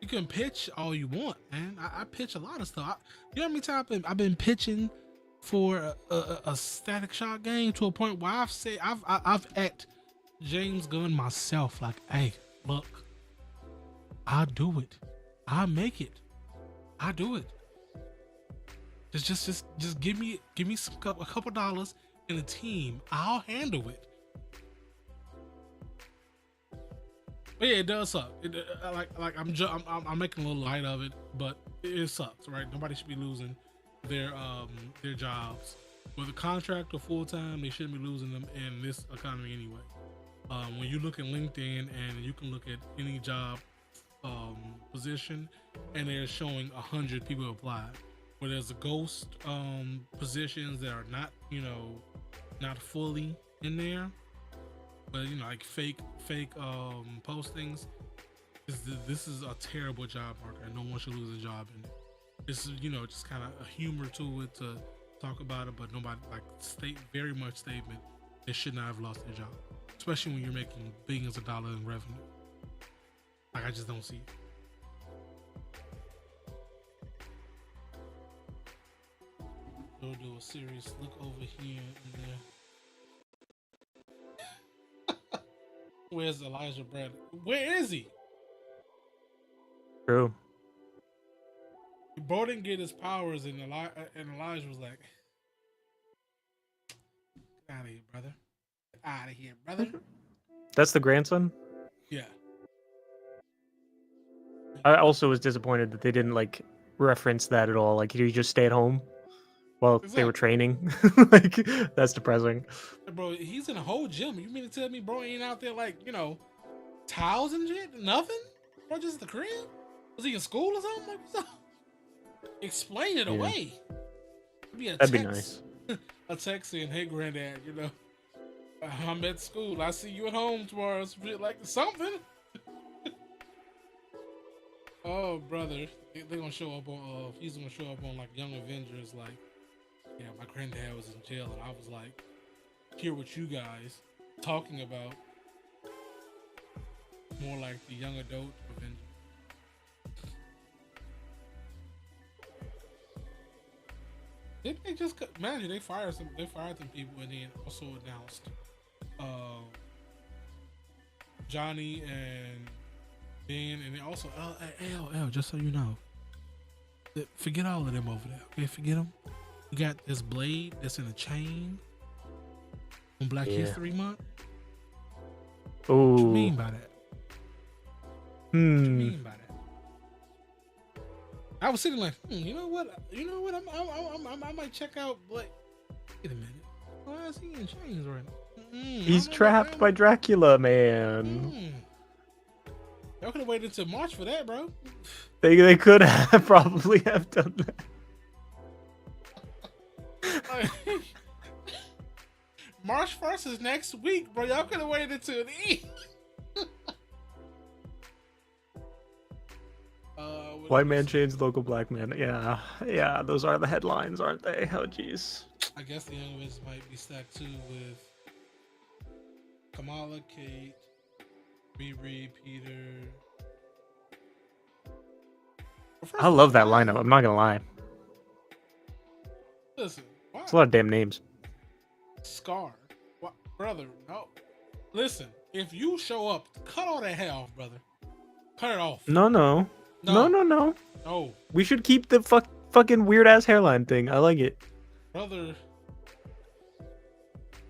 [SPEAKER 1] you can pitch all you want, man. I pitch a lot of stuff. You know how many times I've been pitching for a Static Shock game to a point where I've at James Gunn myself, like, hey, look, I'll do it. I'll make it. I'll do it. Just give me a couple dollars and a team. I'll handle it. But yeah, it does suck. I'm making a little light of it, but it sucks, right? Nobody should be losing their jobs, whether contract or full time. They shouldn't be losing them in this economy anyway. When you look at LinkedIn and you can look at any job position, and they're showing 100 people applied, where there's a ghost positions that are not, you know, not fully in there, but you know, like fake postings. This is a terrible job market, and no one should lose a job in it. This is, you know, just kind of a humor to it to talk about it, but nobody like very much statement they should not have lost their job, especially when you're making billions of dollars in revenue. Like, I just don't see it. We'll do a serious look over here and there. Where's Elijah Bradley? Where is he?
[SPEAKER 2] True.
[SPEAKER 1] Bro didn't get his powers, and Elijah was like, "Get out of here, brother! Get out of here, brother!"
[SPEAKER 2] That's the grandson.
[SPEAKER 1] Yeah.
[SPEAKER 2] I also was disappointed that they didn't like reference that at all. Like, he just stay at home while they were training. Like, that's depressing.
[SPEAKER 1] Bro, he's in a whole gym. You mean to tell me bro ain't out there, like, you know, towels and shit? Nothing? Bro, just at the crib? Was he in school or something? Like, what's up? Explain it away.
[SPEAKER 2] That'd be nice.
[SPEAKER 1] A text saying, "Hey, granddad, you know, I'm at school. I see you at home tomorrow." Like something. Oh, brother, they're gonna show up on. He's gonna show up on like Young Avengers. Like, yeah, my granddad was in jail, and I was like, hear what you guys talking about. More like the young adult Avengers. Didn't they just imagine they fired some people and then also announced Johnny and Ben, and then also LL, just so you know. Forget all of them over there. Okay, forget them. We got this blade that's in a chain on Black History Month.
[SPEAKER 2] Oh.
[SPEAKER 1] What you mean by that? What you mean by that? I was sitting like, you know what? I might check out. Like, wait a minute. Why is he in chains right now?
[SPEAKER 2] He's trapped by Dracula, man.
[SPEAKER 1] Y'all could have waited until March for that, bro.
[SPEAKER 2] They could have probably have done that.
[SPEAKER 1] March 1st is next week, bro. Y'all could have waited until the end.
[SPEAKER 2] White man chains local black man. Yeah, those are the headlines, aren't they? Oh, jeez.
[SPEAKER 1] I guess the Young Avengers might be stacked too with Kamala, Kate, Riri, Peter.
[SPEAKER 2] I love that lineup. I'm not gonna lie.
[SPEAKER 1] Listen,
[SPEAKER 2] it's a lot of damn names.
[SPEAKER 1] Scar, what, brother? No, listen. If you show up, cut all that hair off, brother. Cut it off.
[SPEAKER 2] No.
[SPEAKER 1] No.
[SPEAKER 2] We should keep the fucking weird ass hairline thing. I like it.
[SPEAKER 1] Brother,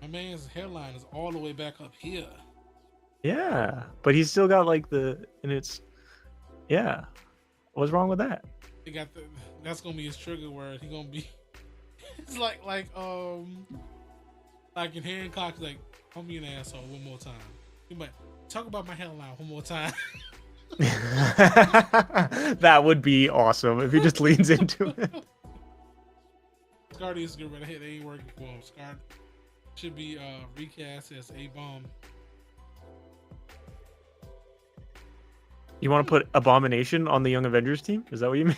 [SPEAKER 1] my man's hairline is all the way back up here.
[SPEAKER 2] Yeah, but he's still got like yeah. What's wrong with that?
[SPEAKER 1] That's gonna be his trigger word. He gonna be It's like in Hancock, like, call me an asshole one more time. You might talk about my hairline one more time.
[SPEAKER 2] That would be awesome if he just leans into it.
[SPEAKER 1] Asgard needs to get rid of it. They ain't working for him. Asgard should be recast as A-Bomb.
[SPEAKER 2] You want to put Abomination on the Young Avengers team? Is that what you mean?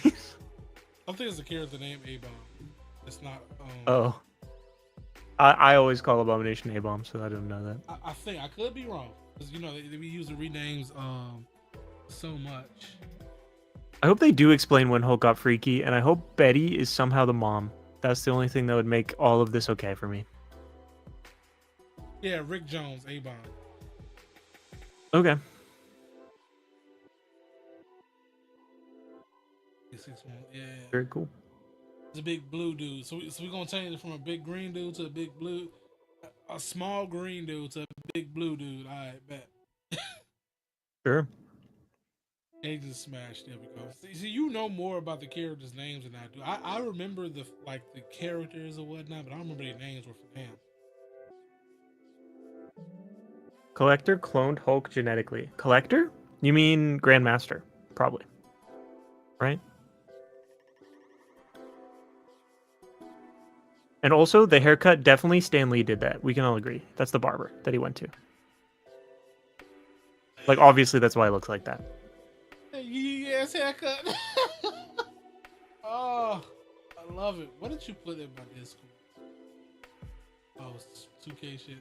[SPEAKER 1] I think it's a character named A-Bomb. It's not.
[SPEAKER 2] Oh. I always call Abomination A-Bomb, so I didn't know that.
[SPEAKER 1] I think I could be wrong because they be using renames so much.
[SPEAKER 2] I hope they do explain when Hulk got freaky, and I hope Betty is somehow the mom. That's the only thing that would make all of this okay for me.
[SPEAKER 1] Yeah, Rick Jones, A-Bomb.
[SPEAKER 2] Okay.
[SPEAKER 1] 6'1", yeah.
[SPEAKER 2] Very cool.
[SPEAKER 1] It's a big blue dude. So we're gonna change it from a big green dude to a big blue, a small green dude to a big blue dude. All right, bet.
[SPEAKER 2] Sure.
[SPEAKER 1] Agent Smash. There we go. See, you know more about the characters' names than I do. I remember the characters or whatnot, but I don't remember their names were from him.
[SPEAKER 2] Collector cloned Hulk genetically. Collector? You mean Grandmaster? Probably. Right? And also, the haircut, definitely Stan Lee did that. We can all agree. That's the barber that he went to. Like, obviously, that's why he looks like that.
[SPEAKER 1] Yes, haircut. Oh, I love it. What did you put in my Discord? Oh, 2K shit.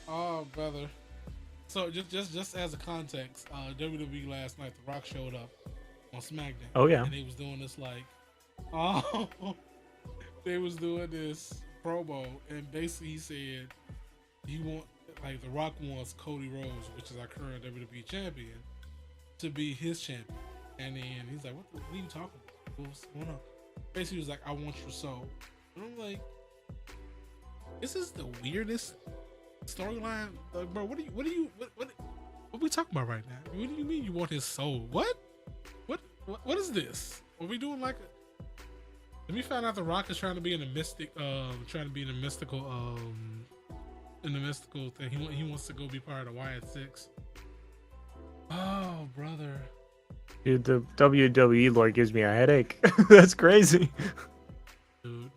[SPEAKER 1] Oh, brother. So just as a context, WWE last night, The Rock showed up on SmackDown.
[SPEAKER 2] Oh yeah.
[SPEAKER 1] And they was doing this they was doing this promo, and basically he said The Rock wants Cody Rhodes, which is our current WWE champion, to be his champion. And then he's like, what are you talking about? What's going on? Basically he was like, I want your soul. And I'm like, this is the weirdest storyline, bro. What we talking about right now? What do you mean you want his soul? What is this? Are we doing like let me find out The Rock is trying to be in a mystical thing. He wants to go be part of the YS6. Oh, brother.
[SPEAKER 2] Dude, the WWE lore gives me a headache. That's crazy.
[SPEAKER 1] Dude.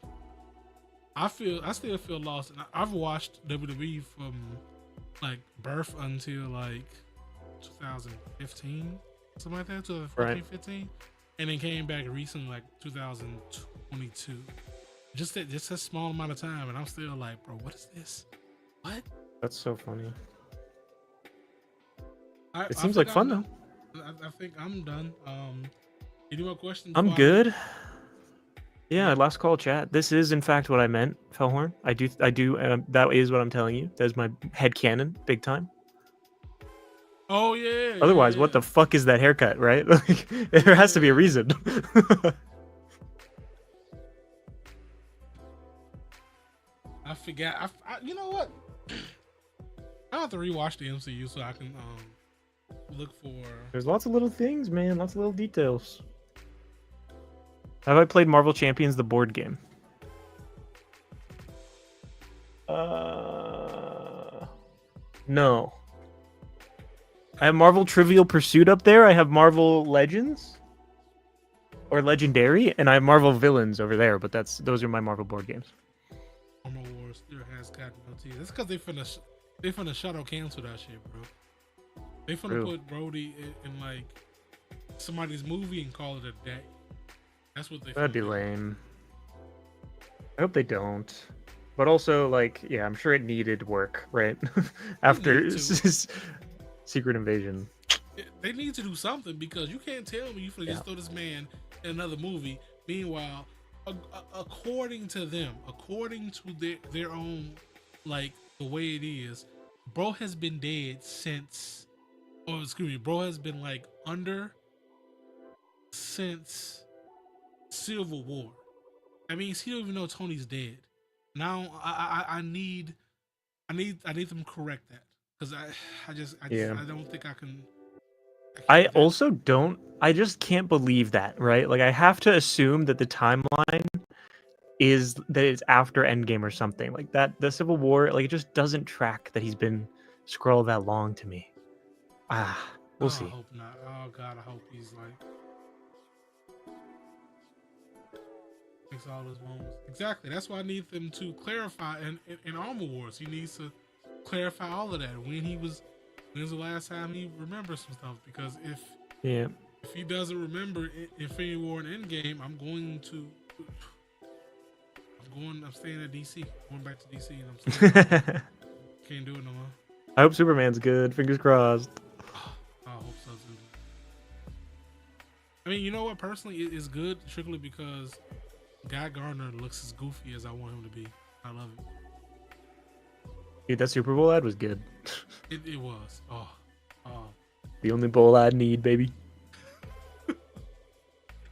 [SPEAKER 1] I still feel lost. And I've watched WWE from like birth until like 2015, something like that, 2014,
[SPEAKER 2] right.
[SPEAKER 1] 15, and then came back recently, like 2022. Just a small amount of time, and I'm still like, bro, what is this? What?
[SPEAKER 2] That's so funny.
[SPEAKER 1] It
[SPEAKER 2] seems like fun though.
[SPEAKER 1] I think I'm done. Any more questions?
[SPEAKER 2] I'm good. Yeah, last call chat. This is in fact what I meant, Fellhorn. I do. That is what I'm telling you. That is my headcanon, big time.
[SPEAKER 1] Oh yeah.
[SPEAKER 2] Otherwise,
[SPEAKER 1] yeah.
[SPEAKER 2] What the fuck is that haircut, right? Like, there has to be a reason.
[SPEAKER 1] I forgot. You know what? I have to rewatch the MCU so I can look for.
[SPEAKER 2] There's lots of little things, man. Lots of little details. Have I played Marvel Champions, the board game? No. I have Marvel Trivial Pursuit up there. I have Marvel Legends or Legendary, and I have Marvel Villains over there. But those are my Marvel board games.
[SPEAKER 1] Armor Wars still has got no teeth. That's because they finna shadow cancel that shit, bro. They finna put Brody in like somebody's movie and call it a day. That's what they.
[SPEAKER 2] That'd be lame. I hope they don't. But also, like, yeah, I'm sure it needed work, right? After Secret Invasion.
[SPEAKER 1] They need to do something because you can't tell me you finna just throw this man in another movie. Meanwhile, according to them, according to their own, like, the way it is, bro has been dead since, bro has been, like, under since Civil War. That means he don't even know Tony's dead. Now I need them to correct that because I don't think I can.
[SPEAKER 2] I also don't. I just can't believe that, right? Like, I have to assume that the timeline is that it's after Endgame or something like that. The Civil War, like, it just doesn't track that he's been Skrull that long to me. We'll
[SPEAKER 1] I
[SPEAKER 2] see.
[SPEAKER 1] hope not. Oh God, I hope he's like makes all those moments. Exactly. That's why I need them to clarify in Armor Wars. He needs to clarify all of that. When's the last time he remembers some stuff? Because if he doesn't remember Infinity War and Endgame, I'm staying at DC. Going back to DC, and I'm staying. Can't do it no more.
[SPEAKER 2] I hope Superman's good. Fingers crossed.
[SPEAKER 1] I hope so too. I mean, you know what? Personally, it's good strictly because Guy Gardner looks as goofy as I want him to be. I love it.
[SPEAKER 2] Dude, that Super Bowl ad was good.
[SPEAKER 1] It was. Oh.
[SPEAKER 2] The only bowl ad need, baby.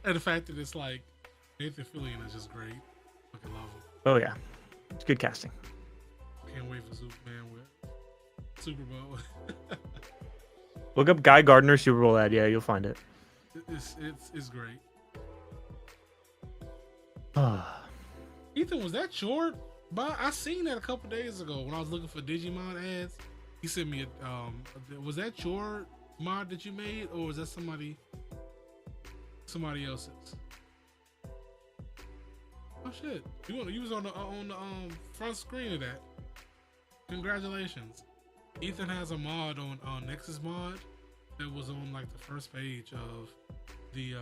[SPEAKER 1] And the fact that it's like Nathan Fillion is just great. Fucking love him.
[SPEAKER 2] Oh yeah, it's good casting.
[SPEAKER 1] Can't wait for Superman with Super Bowl.
[SPEAKER 2] Look up Guy Gardner Super Bowl ad. Yeah, you'll find it.
[SPEAKER 1] It's great. Ethan, was that short? But I seen that a couple days ago when I was looking for Digimon ads. He sent me a. Was that your mod that you made, or was that somebody else's? Oh shit! You was on the front screen of that. Congratulations! Ethan has a mod on Nexus Mod that was on like the first page of the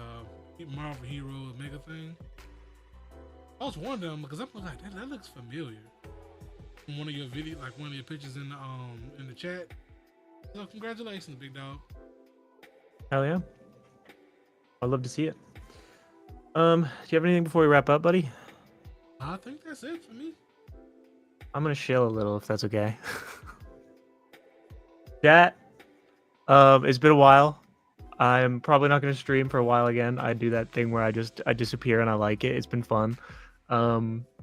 [SPEAKER 1] Marvel Heroes Mega thing. I was wondering because I'm like that looks familiar. From one of your video, like one of your pictures in the chat. So congratulations, big dog.
[SPEAKER 2] Hell yeah! I'd love to see it. Do you have anything before we wrap up, buddy?
[SPEAKER 1] I think that's it for me.
[SPEAKER 2] I'm gonna chill a little if that's okay. Chat. It's been a while. I'm probably not gonna stream for a while again. I do that thing where I disappear and I like it. It's been fun.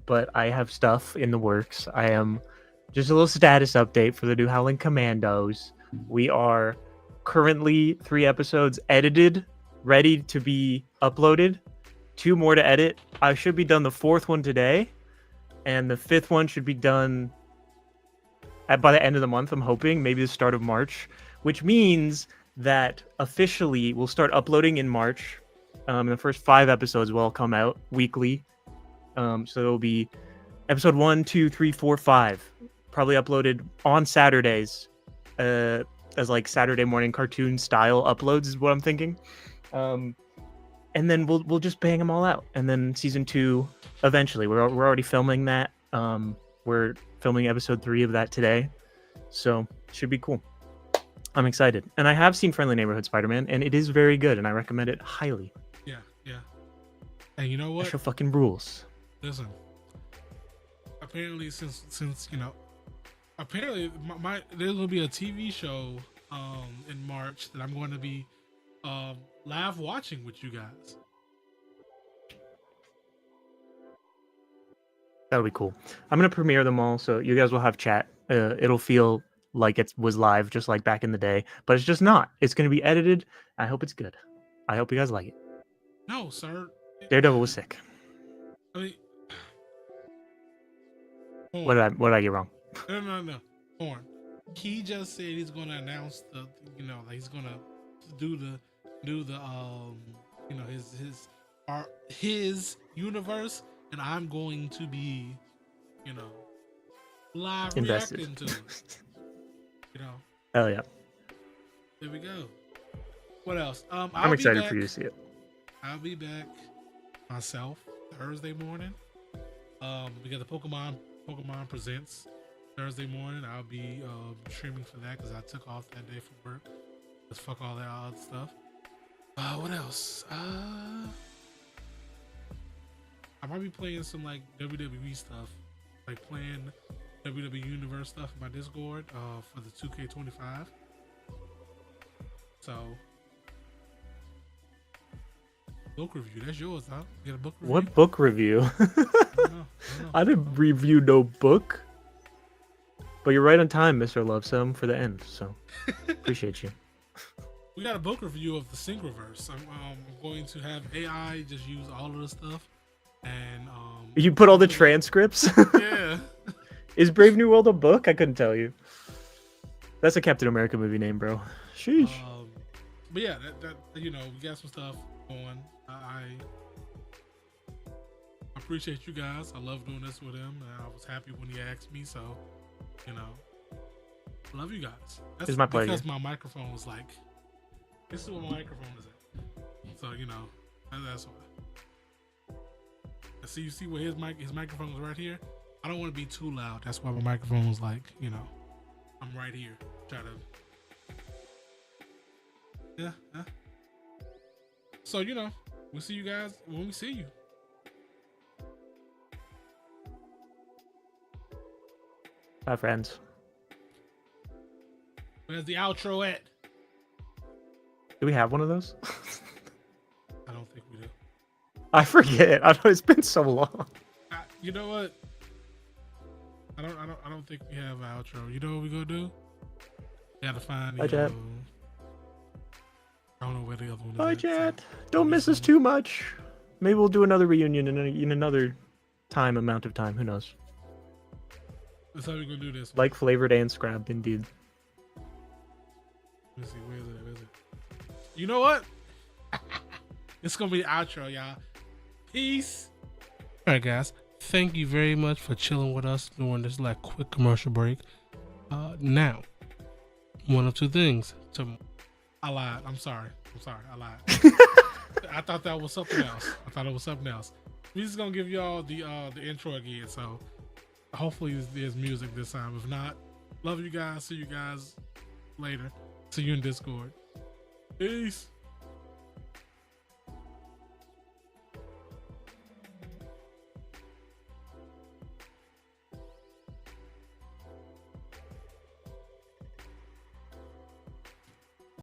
[SPEAKER 2] But I have stuff in the works. I am just a little status update for the new Howling Commandos. We are currently 3 episodes edited, ready to be uploaded. 2 more to edit. I should be done the 4th one today, and the 5th one should be done by the end of the month. I'm hoping, maybe the start of March, which means that officially we'll start uploading in March. The first 5 episodes will all come out weekly. So it'll be episode 1, 2, 3, 4, 5, probably uploaded on Saturdays, as like Saturday morning cartoon style uploads is what I'm thinking. And then we'll just bang them all out. And then season 2, eventually, we're already filming that. We're filming episode 3 of that today, so it should be cool. I'm excited, and I have seen Friendly Neighborhood Spider-Man, and it is very good, and I recommend it highly.
[SPEAKER 1] Yeah. And you know what?
[SPEAKER 2] That show fucking rules.
[SPEAKER 1] Listen. Apparently, since apparently there's gonna be a TV show in March that I'm going to be live watching with you guys.
[SPEAKER 2] That'll be cool. I'm gonna premiere them all, so you guys will have chat. It'll feel like it was live, just like back in the day, but it's just not. It's gonna be edited. I hope it's good. I hope you guys like it.
[SPEAKER 1] No, sir.
[SPEAKER 2] Daredevil was sick.
[SPEAKER 1] I mean,
[SPEAKER 2] what did I get wrong?
[SPEAKER 1] No. Horn. He just said he's gonna announce like he's gonna do the his universe, and I'm going to be live
[SPEAKER 2] invested.
[SPEAKER 1] reacting to it.
[SPEAKER 2] Hell yeah.
[SPEAKER 1] There we go. What else?
[SPEAKER 2] I'm excited for you to see it.
[SPEAKER 1] I'll be back myself Thursday morning. We got the Pokemon Presents Thursday morning. I'll be streaming for that because I took off that day from work. Let's fuck all that other stuff. What else? I might be playing some like WWE stuff, like playing WWE Universe stuff in my Discord for the 2K25. So, book review. That's yours, huh? You got a book review?
[SPEAKER 2] What book review?
[SPEAKER 1] I don't know.
[SPEAKER 2] I didn't review no book. But you're right on time, Mr. Lovesome, for the end. So, appreciate you.
[SPEAKER 1] we got a book review of the Synchroverse. I'm going to have AI just use all of the stuff, and
[SPEAKER 2] You put all the transcripts.
[SPEAKER 1] yeah.
[SPEAKER 2] Is Brave New World a book? I couldn't tell you. That's a Captain America movie name, bro. Sheesh.
[SPEAKER 1] But yeah, that we got some stuff going. I appreciate you guys. I love doing this with him. I was happy when he asked me, so I love you guys. That's
[SPEAKER 2] it's my pleasure.
[SPEAKER 1] Because my microphone was like, this is what my microphone is at. So that's why. You see where his microphone is right here. I don't want to be too loud. That's why my microphone was like, I'm right here. Try to. Yeah. So we'll see you guys when we see you.
[SPEAKER 2] Bye, friends.
[SPEAKER 1] Where's the outro at?
[SPEAKER 2] Do we have one of those?
[SPEAKER 1] I don't think we do.
[SPEAKER 2] I forget. I know it's been so long.
[SPEAKER 1] You know what? I don't think we have an outro. You know what we gonna do? We gotta find.
[SPEAKER 2] Bye, chat.
[SPEAKER 1] I don't know where the other one is.
[SPEAKER 2] Bye, chat. Don't miss us too much. Maybe we'll do another reunion in another amount of time. Who knows?
[SPEAKER 1] That's how we gonna do this.
[SPEAKER 2] Like flavored and scrapped, indeed.
[SPEAKER 1] Let's see, where is it? You know what? It's gonna be the outro, y'all. Peace. All right, guys. Thank you very much for chilling with us during this quick commercial break. Now, one of two things. I lied. I'm sorry. I lied. I thought that was something else. We're just gonna give y'all the intro again. So hopefully there's music this time. If not, love you guys. See you guys later. See you in Discord. Peace.